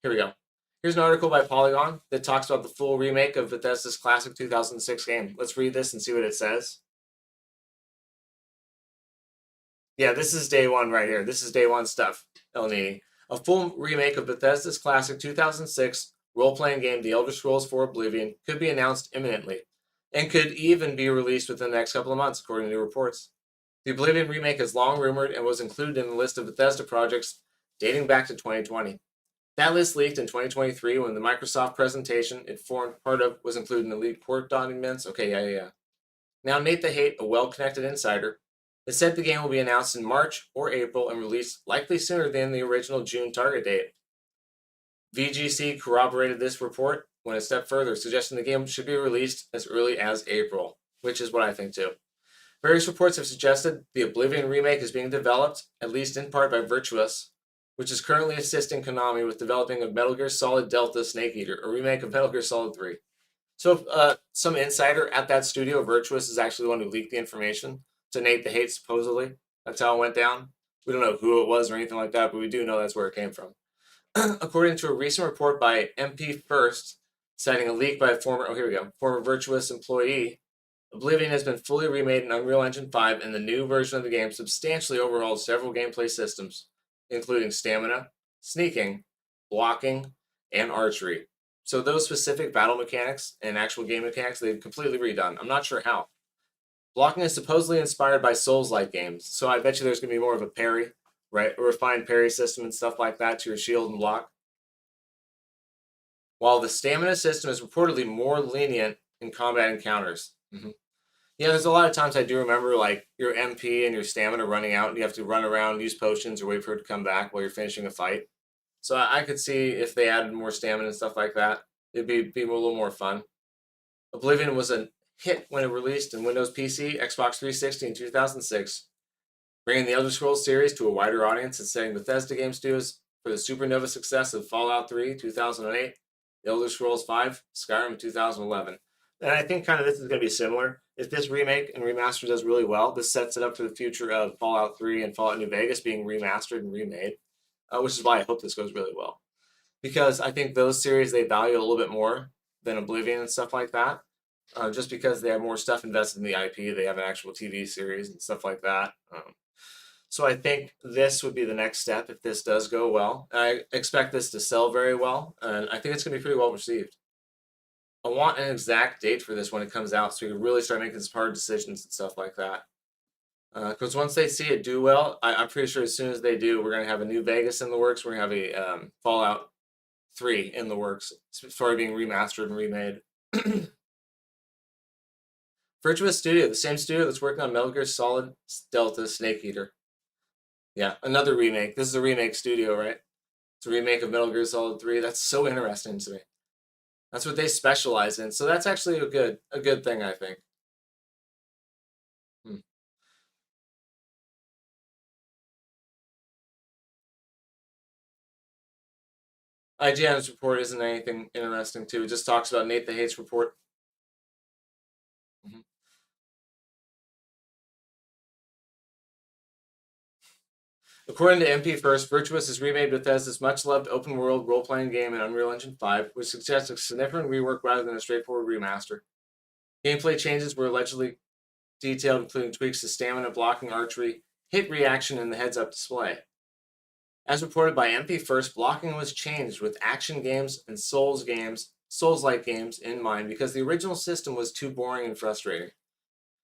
Here we go. Here's an article by Polygon that talks about the full remake of Bethesda's classic 2006 game. Let's read this and see what it says. Yeah, this is day one right here. This is day one stuff, El Nini. A full remake of Bethesda's classic 2006 role-playing game, The Elder Scrolls IV Oblivion, could be announced imminently, and could even be released within the next couple of months, according to reports. The Oblivion remake is long rumored and was included in the list of Bethesda projects dating back to 2020. That list leaked in 2023 when the Microsoft presentation it formed part of was included in the leaked court documents. Okay, yeah. Now, Nate the Hate, a well-connected insider, has said the game will be announced in March or April and released likely sooner than the original June target date. VGC corroborated this report, went a step further, suggesting the game should be released as early as April, which is what I think too. Various reports have suggested the Oblivion remake is being developed, at least in part by Virtuous, which is currently assisting Konami with developing a Metal Gear Solid Delta Snake Eater, a remake of Metal Gear Solid 3. So some insider at that studio, Virtuous, is actually the one who leaked the information to Nate the Hate, supposedly. That's how it went down. We don't know who it was or anything like that, but we do know that's where it came from. According to a recent report by MP First, citing a leak by a former Virtuous employee, Oblivion has been fully remade in Unreal Engine 5, and the new version of the game substantially overhauled several gameplay systems, including stamina, sneaking, blocking, and archery. So those specific battle mechanics and actual game mechanics, they've completely redone. I'm not sure how. Blocking is supposedly inspired by Souls-like games, so I bet you there's going to be more of a parry, right? A refined parry system and stuff like that to your shield and block. While the stamina system is reportedly more lenient in combat encounters. Yeah, there's a lot of times I do remember like your MP and your stamina running out and you have to run around, use potions, or wait for it to come back while you're finishing a fight. So I could see if they added more stamina and stuff like that, it'd be a little more fun. Oblivion was a hit when it released in Windows PC, Xbox 360 in 2006, bringing the Elder Scrolls series to a wider audience and setting Bethesda Game Studios for the supernova success of Fallout 3 2008, The Elder Scrolls 5, Skyrim 2011. And I think kind of this is going to be similar. If this remake and remaster does really well, this sets it up for the future of Fallout 3 and Fallout New Vegas being remastered and remade, which is why I hope this goes really well. Because I think those series, they value a little bit more than Oblivion and stuff like that. Just because they have more stuff invested in the IP. They have an actual TV series and stuff like that. So I think this would be the next step if this does go well. I expect this to sell very well, and I think it's going to be pretty well received. I want an exact date for this when it comes out so we can really start making some hard decisions and stuff like that. Because once they see it do well, I'm pretty sure as soon as they do, we're going to have a New Vegas in the works. We're going to have a Fallout 3 in the works. It's already being remastered and remade. Virtuous Studio, the same studio that's working on Metal Gear Solid Delta Snake Eater. Yeah, another remake. This is a remake studio, right? It's a remake of Metal Gear Solid 3. That's so interesting to me. That's what they specialize in. So that's actually a good thing, I think. IGN's report isn't anything interesting, too. It just talks about Nate the Hate's report. According to MP First, Virtuous has remade Bethesda's much-loved open-world role-playing game in Unreal Engine 5, which suggests a significant rework rather than a straightforward remaster. Gameplay changes were allegedly detailed, including tweaks to stamina, blocking, archery, hit reaction, and the heads-up display. As reported by MP First, blocking was changed with action games and Souls-like games in mind because the original system was too boring and frustrating.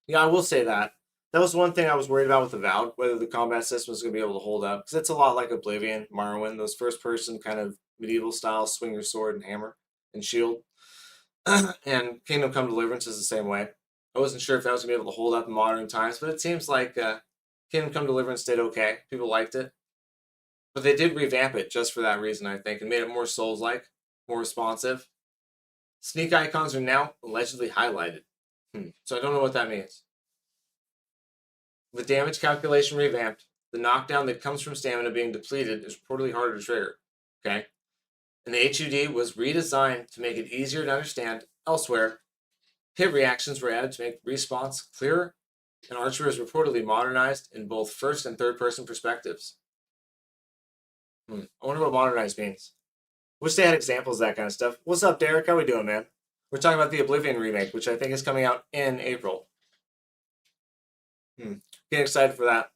Yeah, I will say that. That was one thing I was worried about with Avowed, whether the combat system was going to be able to hold up. Because it's a lot like Oblivion, Morrowind, those first-person kind of medieval style, swing your sword and hammer and shield. And Kingdom Come Deliverance is the same way. I wasn't sure if that was going to be able to hold up in modern times, but it seems like Kingdom Come Deliverance did okay. People liked it. But they did revamp it just for that reason, I think, and made it more Souls-like, more responsive. Sneak icons are now allegedly highlighted. So I don't know what that means. With damage calculation revamped, the knockdown that comes from stamina being depleted is reportedly harder to trigger. Okay? And the HUD was redesigned to make it easier to understand elsewhere. Hit reactions were added to make response clearer, and archery was reportedly modernized in both first and third person perspectives. I wonder what modernized means. Wish they had examples of that kind of stuff. What's up, Derek? How we doing, man? We're talking about the Oblivion remake, which I think is coming out in April. Getting excited for that.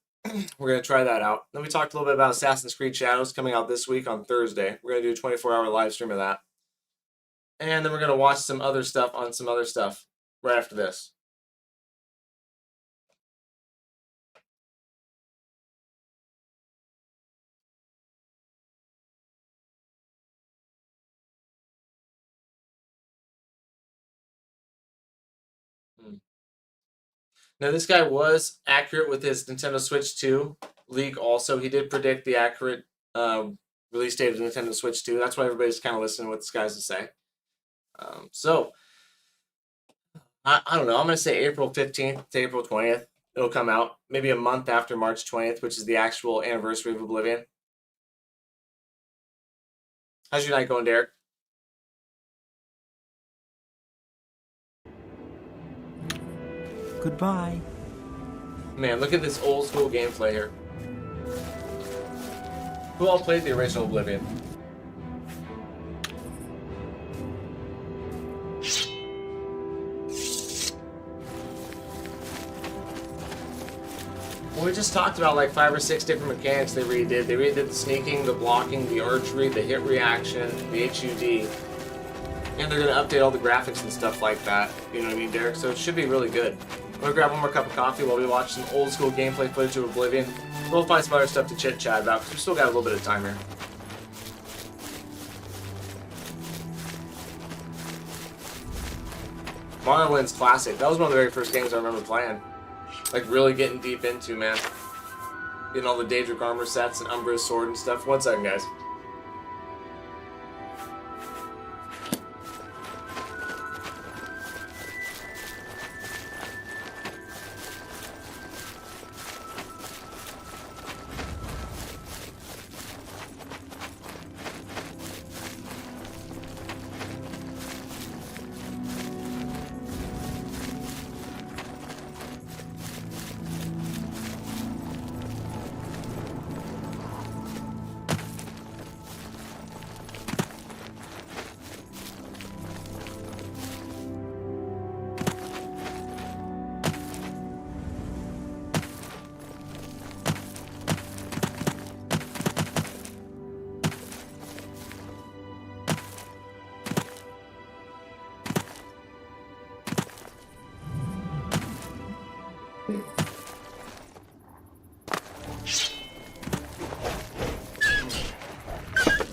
We're going to try that out. Then we talked a little bit about Assassin's Creed Shadows coming out this week on Thursday. We're going to do a 24-hour live stream of that. And then we're going to watch some other stuff on some other stuff right after this. Now, this guy was accurate with his Nintendo Switch 2 leak also. He did predict the accurate release date of the Nintendo Switch 2. That's why everybody's kind of listening to what this guy's to say. So, I don't know. I'm going to say April 15th to April 20th. It'll come out maybe a month after March 20th, which is the actual anniversary of Oblivion. How's your night going, Derek? Goodbye. Man, look at this old school gameplay here. Who all played the original Oblivion? Well, we just talked about like 5 or 6 different mechanics they redid. They redid the sneaking, the blocking, the archery, the hit reaction, the HUD. And they're going to update all the graphics and stuff like that. You know what I mean, Derek? So it should be really good. I'm going to grab one more cup of coffee while we watch some old school gameplay footage of Oblivion. We'll find some other stuff to chit-chat about because we still got a little bit of time here. Morrowind's classic. That was one of the very first games I remember playing. Like, really getting deep into, man. Getting all the Daedric armor sets and Umbra's sword and stuff. 1 second, guys.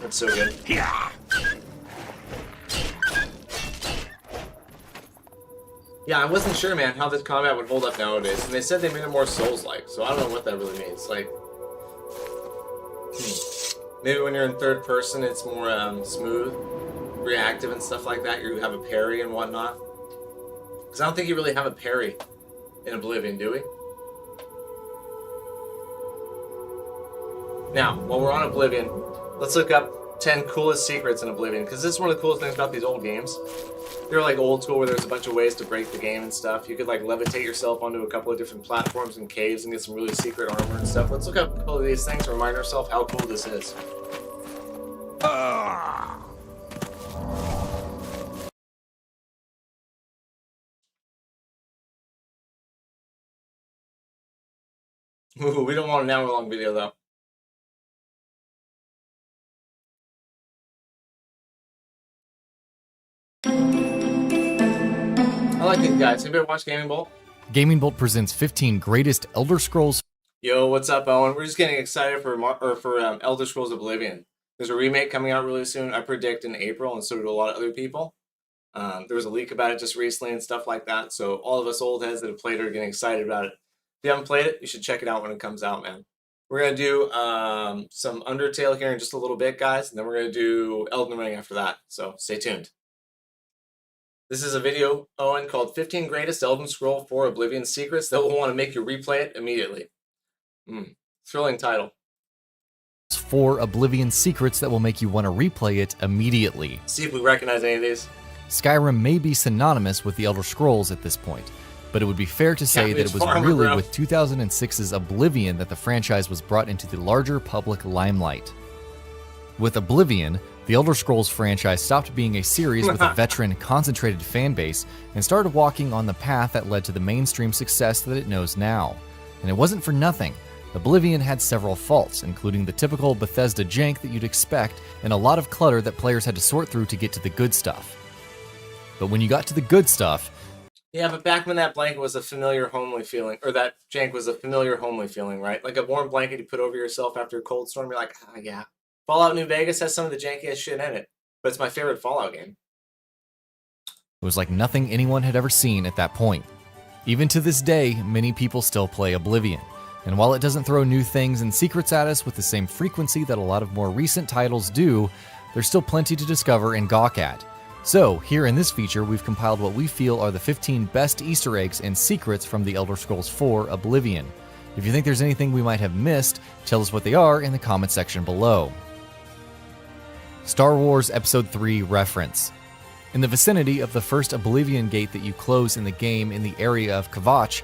That's so good. Yeah, I wasn't sure, man, how this combat would hold up nowadays. And they said they made it more Souls-like, so I don't know what that really means. Like, maybe when you're in third person, it's more smooth, reactive and stuff like that. You have a parry and whatnot. Because I don't think you really have a parry in Oblivion, do we? Now, while we're on Oblivion, let's look up 10 coolest secrets in Oblivion, because this is one of the coolest things about these old games. They're like old school where there's a bunch of ways to break the game and stuff. You could like levitate yourself onto a couple of different platforms and caves and get some really secret armor and stuff. Let's look up a couple of these things to remind ourselves how cool this is. Ooh, we don't want an hour-long video though. I like these guys. Anybody watch Gaming Bolt? Gaming Bolt presents 15 greatest Elder Scrolls. Yo, what's up, Owen? We're just getting excited for Elder Scrolls Oblivion. There's a remake coming out really soon. I predict in April, and so do a lot of other people. There was a leak about it just recently and stuff like that. So all of us old heads that have played it are getting excited about it. If you haven't played it, you should check it out when it comes out, man. We're gonna do some Undertale here in just a little bit, guys, and then we're gonna do Elden Ring after that. So stay tuned. This is a video, Owen, called 15 Greatest Elden Scroll 4 Oblivion Secrets that will want to make you replay it immediately. Thrilling title. 4 Oblivion secrets that will make you want to replay it immediately. See if we recognize any of these. Skyrim may be synonymous with the Elder Scrolls at this point, but it would be fair to say that it was really with 2006's Oblivion that the franchise was brought into the larger public limelight. With Oblivion, the Elder Scrolls franchise stopped being a series with a veteran, concentrated fan base and started walking on the path that led to the mainstream success that it knows now. And it wasn't for nothing. Oblivion had several faults, including the typical Bethesda jank that you'd expect and a lot of clutter that players had to sort through to get to the good stuff. But when you got to the good stuff... Yeah, but back when that blanket was a familiar, homely feeling, or that jank was a familiar, homely feeling, right? Like a warm blanket you put over yourself after a cold storm, you're like, ah, yeah. Fallout New Vegas has some of the jankiest shit in it, but it's my favorite Fallout game. It was like nothing anyone had ever seen at that point. Even to this day, many people still play Oblivion. And while it doesn't throw new things and secrets at us with the same frequency that a lot of more recent titles do, there's still plenty to discover and gawk at. So, here in this feature, we've compiled what we feel are the 15 best Easter eggs and secrets from the Elder Scrolls 4 Oblivion. If you think there's anything we might have missed, tell us what they are in the comment section below. Star Wars Episode 3 reference. In the vicinity of the first Oblivion gate that you close in the game in the area of Kvatch,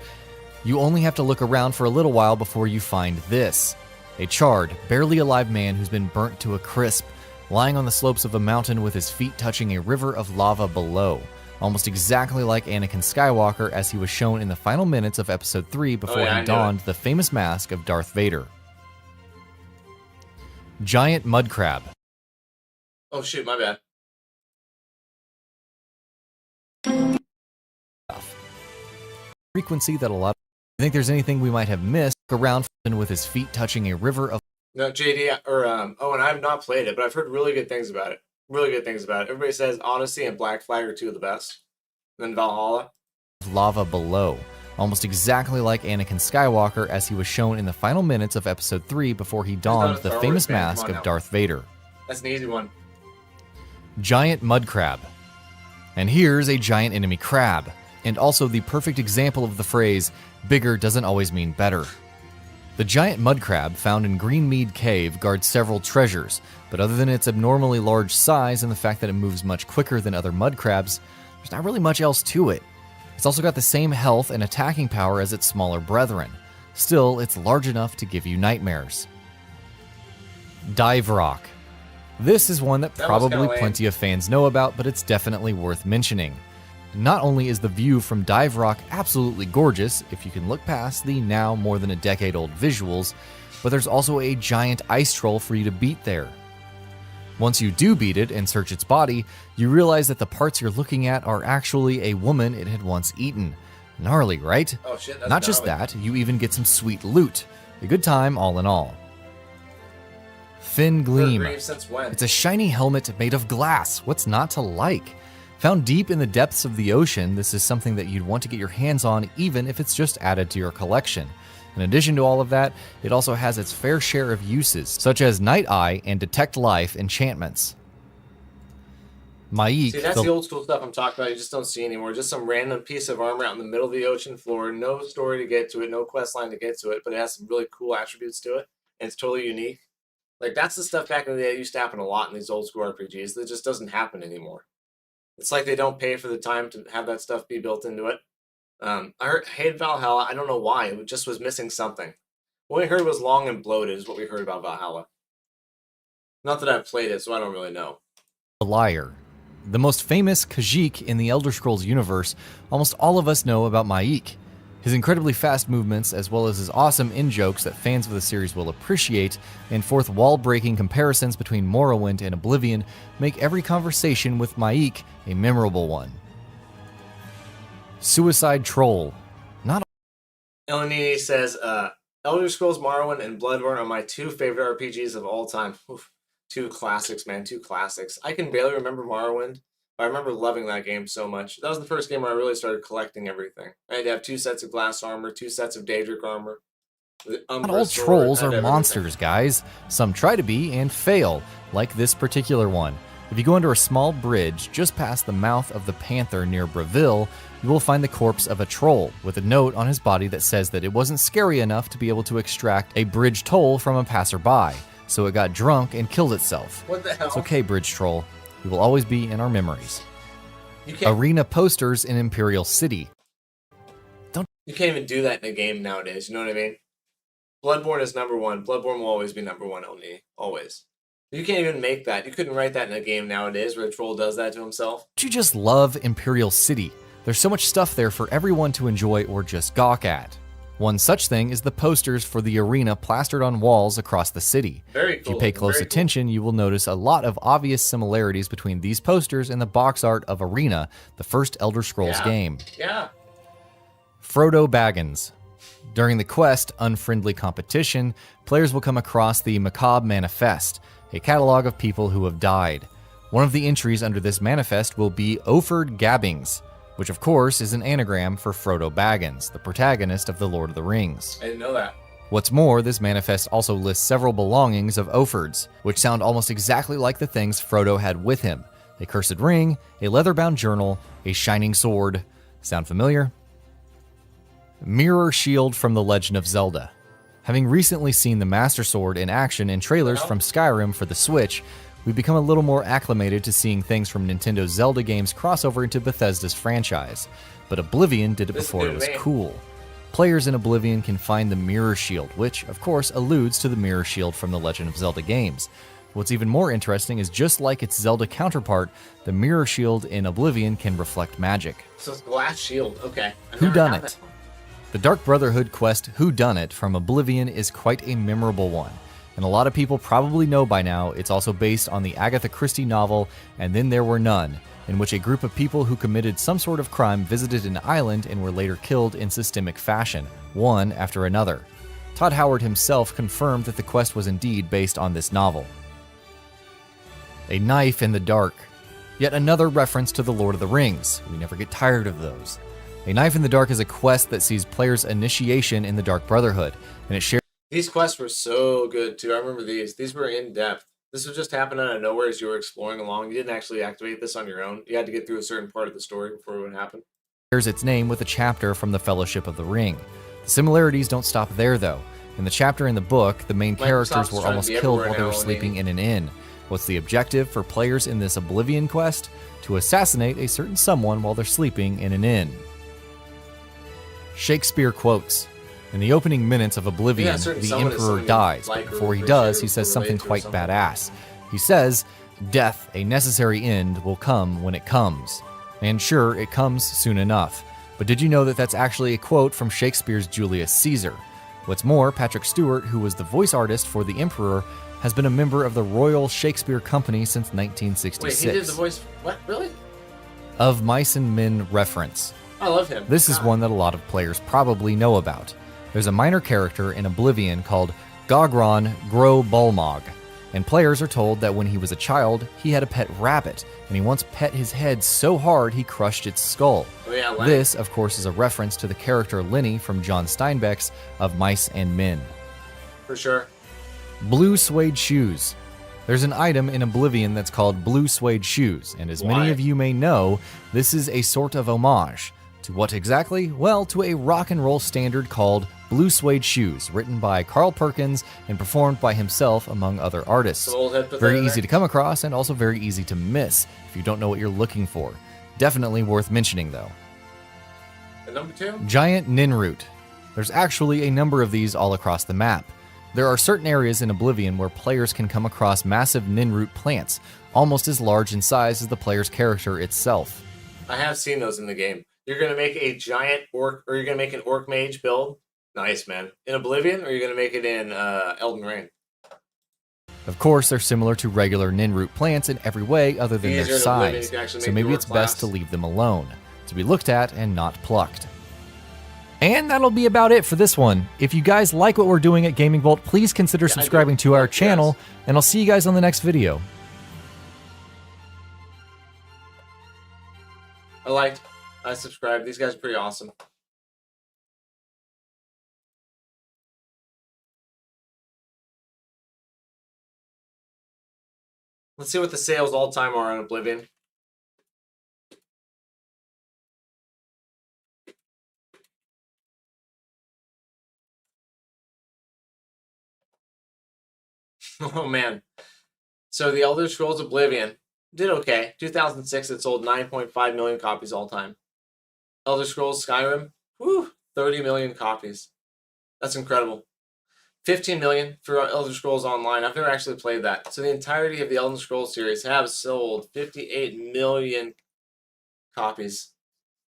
you only have to look around for a little while before you find this. A charred, barely alive man who's been burnt to a crisp, lying on the slopes of a mountain with his feet touching a river of lava below, almost exactly like Anakin Skywalker as he was shown in the final minutes of Episode 3 before he donned the famous mask of Darth Vader. Giant mud crab. Oh shoot, my bad. Frequency that a lot of... I think there's anything we might have missed around with his feet touching a river of... No, JD, or Owen, I have not played it, but I've heard really good things about it. Really good things about it. Everybody says Odyssey and Black Flag are two of the best. And then Valhalla. Lava below, almost exactly like Anakin Skywalker as he was shown in the final minutes of Episode 3 before he donned the famous mask of Darth Vader. That's an easy one. Giant mud crab. And here's a giant enemy crab, and also the perfect example of the phrase, bigger doesn't always mean better. The giant mud crab found in Greenmead Cave guards several treasures, but other than its abnormally large size and the fact that it moves much quicker than other mud crabs, there's not really much else to it. It's also got the same health and attacking power as its smaller brethren. Still, it's large enough to give you nightmares. Dive Rock. This is one that probably plenty of fans know about, but it's definitely worth mentioning. Not only is the view from Dive Rock absolutely gorgeous, if you can look past the now more than a decade old visuals, but there's also a giant ice troll for you to beat there. Once you do beat it and search its body, you realize that the parts you're looking at are actually a woman it had once eaten. Gnarly, right? Oh shit, that's Not just that, you even get some sweet loot. A good time all in all. Fin Gleam. It's a shiny helmet made of glass. What's not to like? Found deep in the depths of the ocean, this is something that you'd want to get your hands on even if it's just added to your collection. In addition to all of that, it also has its fair share of uses, such as Night Eye and Detect Life enchantments. Maik, see, that's the old school stuff I'm talking about. You just don't see anymore. Just some random piece of armor out in the middle of the ocean floor. No story to get to it, no quest line to get to it, but it has some really cool attributes to it, and it's totally unique. Like, that's the stuff back in the day that used to happen a lot in these old school RPGs that just doesn't happen anymore. It's like they don't pay for the time to have that stuff be built into it. Hated Valhalla. I don't know why. It just was missing something. What we heard was long and bloated is what we heard about Valhalla. Not that I've played it, so I don't really know. A liar. The most famous Khajiit in the Elder Scrolls universe, almost all of us know about Maik. His incredibly fast movements, as well as his awesome in-jokes that fans of the series will appreciate, and fourth wall-breaking comparisons between Morrowind and Oblivion, make every conversation with Maik a memorable one. Suicide Troll. Not Elanini says, Elder Scrolls Morrowind and Bloodborne are my 2 favorite RPGs of all time. Oof. 2 classics, man. 2 classics. I can barely remember Morrowind, but I remember loving that game so much. That was the first game where I really started collecting everything. I had to have 2 sets of glass armor, 2 sets of Daedric armor. Not all trolls are monsters, guys. Some try to be and fail, like this particular one. If you go under a small bridge just past the mouth of the Panther near Breville, you will find the corpse of a troll with a note on his body that says that it wasn't scary enough to be able to extract a bridge toll from a passerby, so it got drunk and killed itself. What the hell? It's okay, bridge troll. You will always be in our memories. Arena posters in Imperial City. You can't even do that in a game nowadays, you know what I mean? Bloodborne is number 1. Bloodborne will always be number 1, only. Always. You can't even make that. You couldn't write that in a game nowadays where a troll does that to himself. Don't you just love Imperial City? There's so much stuff there for everyone to enjoy or just gawk at. One such thing is the posters for the arena plastered on walls across the city. Very cool. If you pay close attention, you will notice a lot of obvious similarities between these posters and the box art of Arena, the first Elder Scrolls game. Yeah. Frodo Baggins. During the quest, Unfriendly Competition, players will come across the Macabre Manifest, a catalog of people who have died. One of the entries under this manifest will be Offered Gabbings, which of course is an anagram for Frodo Baggins, the protagonist of The Lord of the Rings. I didn't know that. What's more, this manifest also lists several belongings of Offered's, which sound almost exactly like the things Frodo had with him. A cursed ring, a leather-bound journal, a shining sword. Sound familiar? Mirror Shield from The Legend of Zelda. Having recently seen the Master Sword in action in trailers from Skyrim for the Switch, we've become a little more acclimated to seeing things from Nintendo's Zelda games cross over into Bethesda's franchise. But Oblivion did it before it was cool. Players in Oblivion can find the Mirror Shield, which, of course, alludes to the Mirror Shield from the Legend of Zelda games. What's even more interesting is just like its Zelda counterpart, the Mirror Shield in Oblivion can reflect magic. So it's glass shield, okay. Whodunit? The Dark Brotherhood quest Whodunit from Oblivion is quite a memorable one, and a lot of people probably know by now it's also based on the Agatha Christie novel And Then There Were None, in which a group of people who committed some sort of crime visited an island and were later killed in systemic fashion, one after another. Todd Howard himself confirmed that the quest was indeed based on this novel. A Knife in the Dark. Yet another reference to The Lord of the Rings. We never get tired of those. A Knife in the Dark is a quest that sees players' initiation in the Dark Brotherhood, and it shares... These quests were so good, too. I remember these. These were in-depth. This would just happen out of nowhere as you were exploring along. You didn't actually activate this on your own. You had to get through a certain part of the story before it would happen. Shares its name with a chapter from the Fellowship of the Ring. The similarities don't stop there, though. In the chapter in the book, the main characters were almost killed while they were sleeping in an inn. What's the objective for players in this Oblivion quest? To assassinate a certain someone while they're sleeping in an inn. Shakespeare quotes. In the opening minutes of Oblivion, the Emperor dies, but before he does, he says something quite badass. He says, "Death, a necessary end, will come when it comes." And sure, it comes soon enough. But did you know that that's actually a quote from Shakespeare's Julius Caesar? What's more, Patrick Stewart, who was the voice artist for the Emperor, has been a member of the Royal Shakespeare Company since 1966. Wait, he did the voice... What? Really? Of Mice and Men reference. I love him. This is one that a lot of players probably know about. There's a minor character in Oblivion called Gogron Gro Bulmog, and players are told that when he was a child, he had a pet rabbit, and he once pet his head so hard he crushed its skull. Oh, yeah, Lenny. This, of course, is a reference to the character Lenny from John Steinbeck's Of Mice and Men. For sure. Blue suede shoes. There's an item in Oblivion that's called blue suede shoes, and as many of you may know, this is a sort of homage. To what exactly? Well, to a rock and roll standard called Blue Suede Shoes, written by Carl Perkins and performed by himself among other artists. Very easy to come across and also very easy to miss if you don't know what you're looking for. Definitely worth mentioning though. And number 2? Giant ninroot. There's actually a number of these all across the map. There are certain areas in Oblivion where players can come across massive ninroot plants, almost as large in size as the player's character itself. I have seen those in the game. You're going to make a giant orc, or you're going to make an orc mage build? Nice, man. In Oblivion, or you're going to make it in Elden Ring? Of course, they're similar to regular ninroot plants in every way other than their size, so maybe it's best to leave them alone, to be looked at and not plucked. And that'll be about it for this one. If you guys like what we're doing at Gaming Vault, please consider subscribing to our channel, and I'll see you guys on the next video. I subscribed. These guys are pretty awesome. Let's see what the sales all time are on Oblivion. Oh man. So the Elder Scrolls Oblivion did okay. 2006 it sold 9.5 million copies all time. Elder Scrolls Skyrim, 30 million copies. That's incredible. 15 million for Elder Scrolls Online. I've never actually played that. So the entirety of the Elder Scrolls series have sold 58 million copies.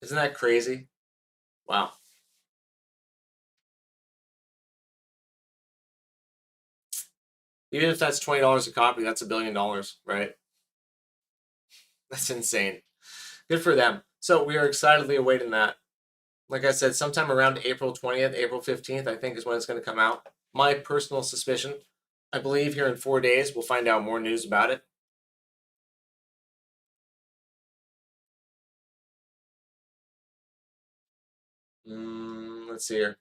Isn't that crazy? Wow. Even if that's $20 a copy, that's $1 billion, right? That's insane. Good for them. So we are excitedly awaiting that. Like I said, sometime around April 20th, April 15th, I think is when it's going to come out. My personal suspicion. I believe here in 4 days, we'll find out more news about it. Let's see here.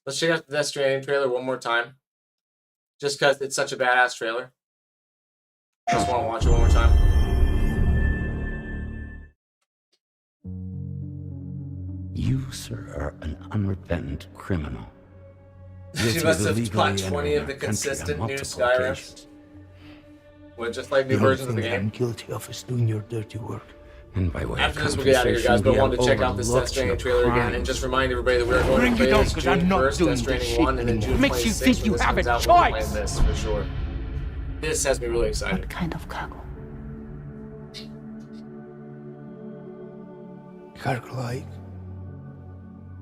Let's check out the Death Stranding trailer one more time. Just because it's such a badass trailer. Just want to watch it one more time. You, sir, are an unrepentant criminal. She must have caught 20 of the consistent new Skyrims. Well, just like new versions of the game. I'm guilty of is doing your dirty work. And by way After this, we'll get out of here, guys, but I wanted to check out this Death Stranding trailer again and just remind everybody that we're going to play this June 1st, Death Stranding 1, and then June 26th. Makes you think you have a choice! We're playing this, for sure. This has me really excited. What kind of cargo? Cargo like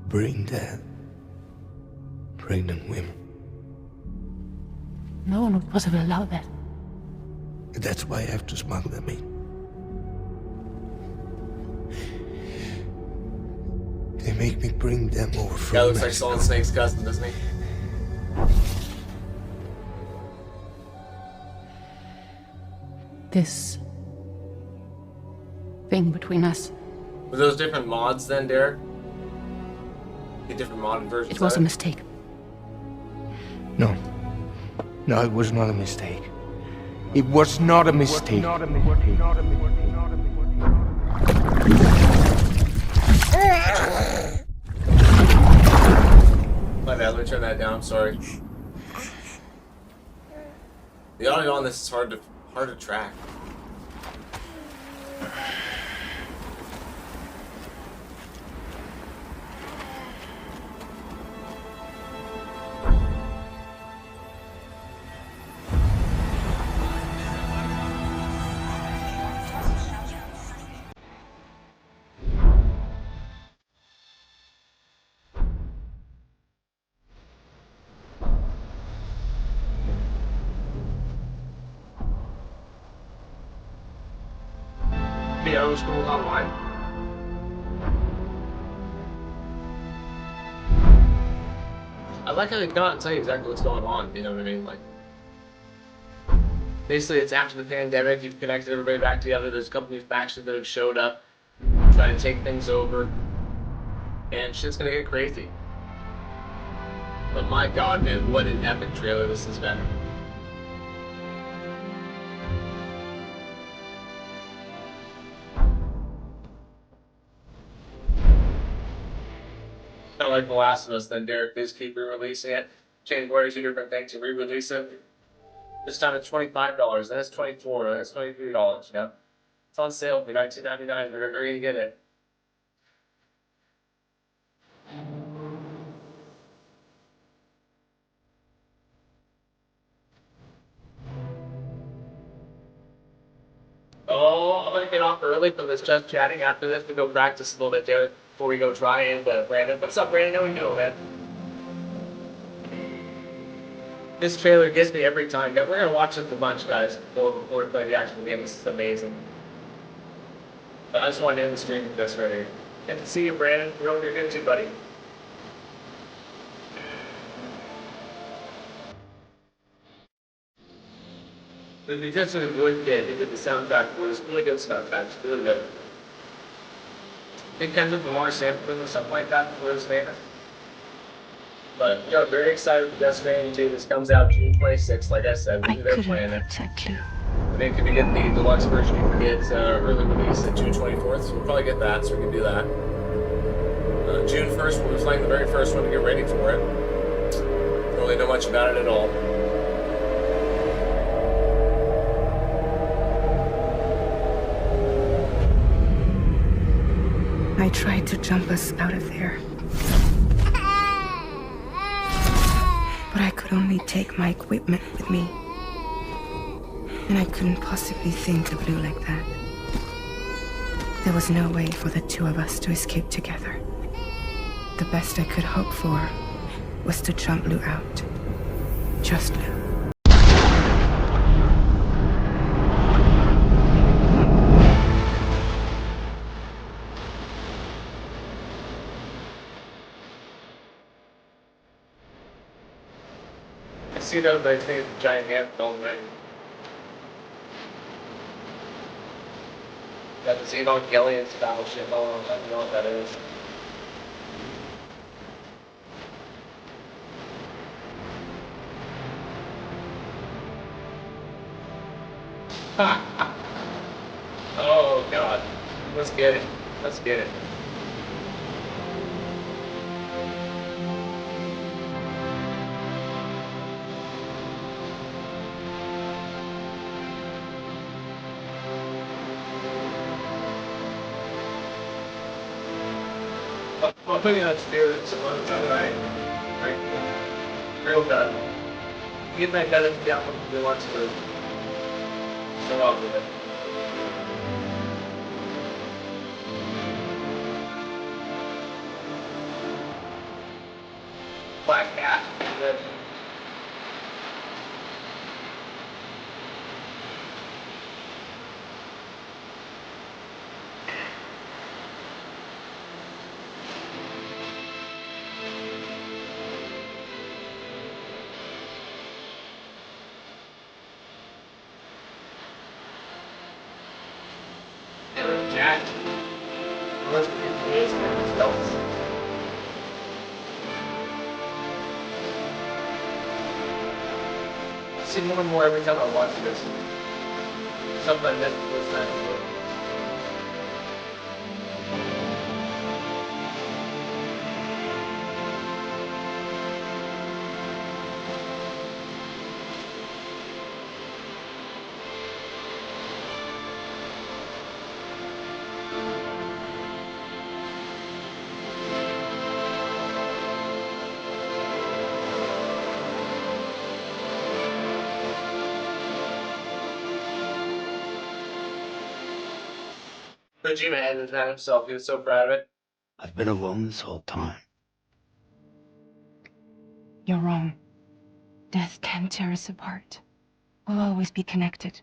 brain dead, pregnant women. No, not possible allow that. That's why I have to smuggle them in. They make me bring them over from Guy looks like Mexico. Solid Snake's cousin, doesn't he? This thing between us. Were those different mods then, Derek? The different modded versions. It was a mistake. No. No, it was not a mistake. It was not a mistake. My bad, let me turn that down, I'm sorry. The audio on this is hard to track. The Elder Scrolls Online. I like how they cannot tell you exactly what's going on, you know what I mean? Like, basically it's after the pandemic, you've connected everybody back together, there's a couple new factions that have showed up, trying to take things over, and shit's gonna get crazy. But my god, man, what an epic trailer this has been. Kind of like The Last of Us, then Derek Biz keep re-releasing it, change one or two different things to re-release it. This time it's $25, then it's $24, then it's $23. Yep, it's on sale for $19.99. We're gonna get it. Oh, I'm gonna get off early for this just chatting. After this, we go practice a little bit there before we go try. And Brandon, what's up, Brandon? How we doing, man? This trailer gets me every time. We're gonna watch this a bunch, guys, before we play the actual game. This is amazing. But I just wanted to end the stream with this right here. Good to see you, Brandon. You're good too, buddy. The musicians are really good. They did the soundtrack for this. Really good soundtrack. It's really good. I think Kendrick Lamar sampling or something like that for his famous. But, yo, very excited for Death Stranding 2. This comes out June 26th, like I said. I They're couldn't playing it. protect you. I think if you get the deluxe version, you can get early release at June 24th. So we'll probably get that, so we can do that. June 1st, we'll be playing the very first one to get ready for it. Don't really know much about it at all. I tried to jump us out of there. But I could only take my equipment with me. And I couldn't possibly think of Lou like that. There was no way for the two of us to escape together. The best I could hope for was to jump Lou out. Just Lou. I see those, but I think it's a giant ant film, right? Got the Evangelion battleship. I don't know what that is. Oh god. Let's get it. Let's get it. I'm putting on spirits a lot of time, right? Real done. Get that gun down when we want to show off with it. Black cat. And then Jack. Let's be amazing themselves. I see more and more every time I watch this. Something I missed the first time. Kojima edited that himself. He was so proud of it. I've been alone this whole time. You're wrong. Death can tear us apart. We'll always be connected.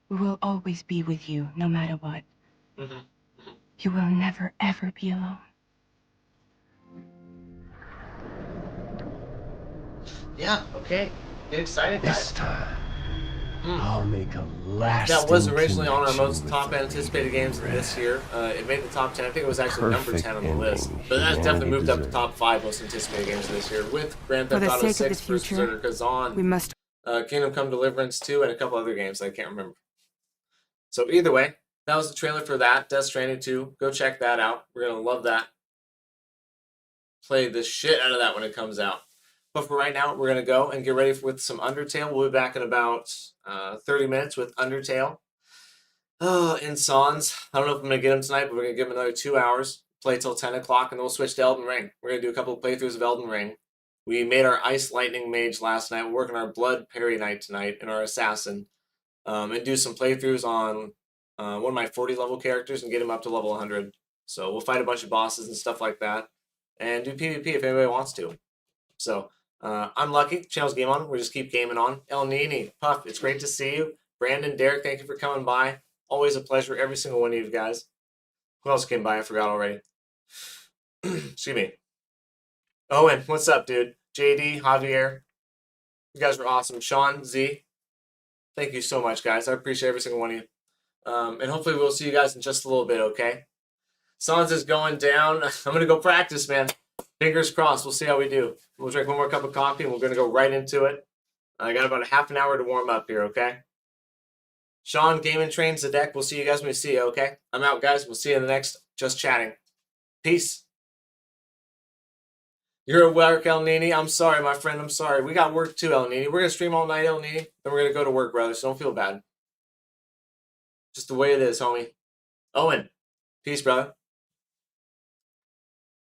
We will always be with you, no matter what. Mm-hmm. You will never, ever be alone. Yeah, okay. Get excited, This guys. time, I'll make a lasting That was originally on our connection most with top the anticipated games this year. It made the top 10. I think it was actually number Perfect 10 on the list. ending But that's definitely moved up to humanity top 5 most anticipated games this year with Grand For Theft the Auto sake of 6, the First future, Berserker Kazan, we must. Kingdom Come Deliverance 2, and a couple other games I can't remember. So either way, that was the trailer for that. Death Stranding 2. Go check that out. We're going to love that. Play the shit out of that when it comes out. But for right now, we're going to go and get ready with some Undertale. We'll be back in about 30 minutes with Undertale. In Sans. I don't know if I'm going to get him tonight, but we're going to give him another 2 hours. Play till 10 o'clock, and then we'll switch to Elden Ring. We're going to do a couple of playthroughs of Elden Ring. We made our Ice Lightning Mage last night. We're working our Blood Parry Knight tonight and our Assassin. And do some playthroughs on one of my 40 level characters and get him up to level 100. So we'll fight a bunch of bosses and stuff like that. And do PvP if anybody wants to. So I'm Lucky. Channel's Game On. We'll just keep gaming on. El Nini, Puff, it's great to see you. Brandon, Derek, thank you for coming by. Always a pleasure, every single one of you guys. Who else came by? I forgot already. Excuse me. Owen, what's up, dude? JD, Javier. You guys were awesome. Sean, Z. Thank you so much, guys. I appreciate every single one of you. And hopefully we'll see you guys in just a little bit, okay? Sans is going down. I'm going to go practice, man. Fingers crossed. We'll see how we do. We'll drink one more cup of coffee, and we're going to go right into it. I got about a half an hour to warm up here, okay? Sean, Gamin trains the deck. We'll see you guys when we see you, okay? I'm out, guys. We'll see you in the next Just Chatting. Peace. You're at work, El Nini. I'm sorry, my friend. I'm sorry. We got work too, El Nini. We're going to stream all night, El Nini. Then we're going to go to work, brother, so don't feel bad. Just the way it is, homie. Owen. Peace, brother.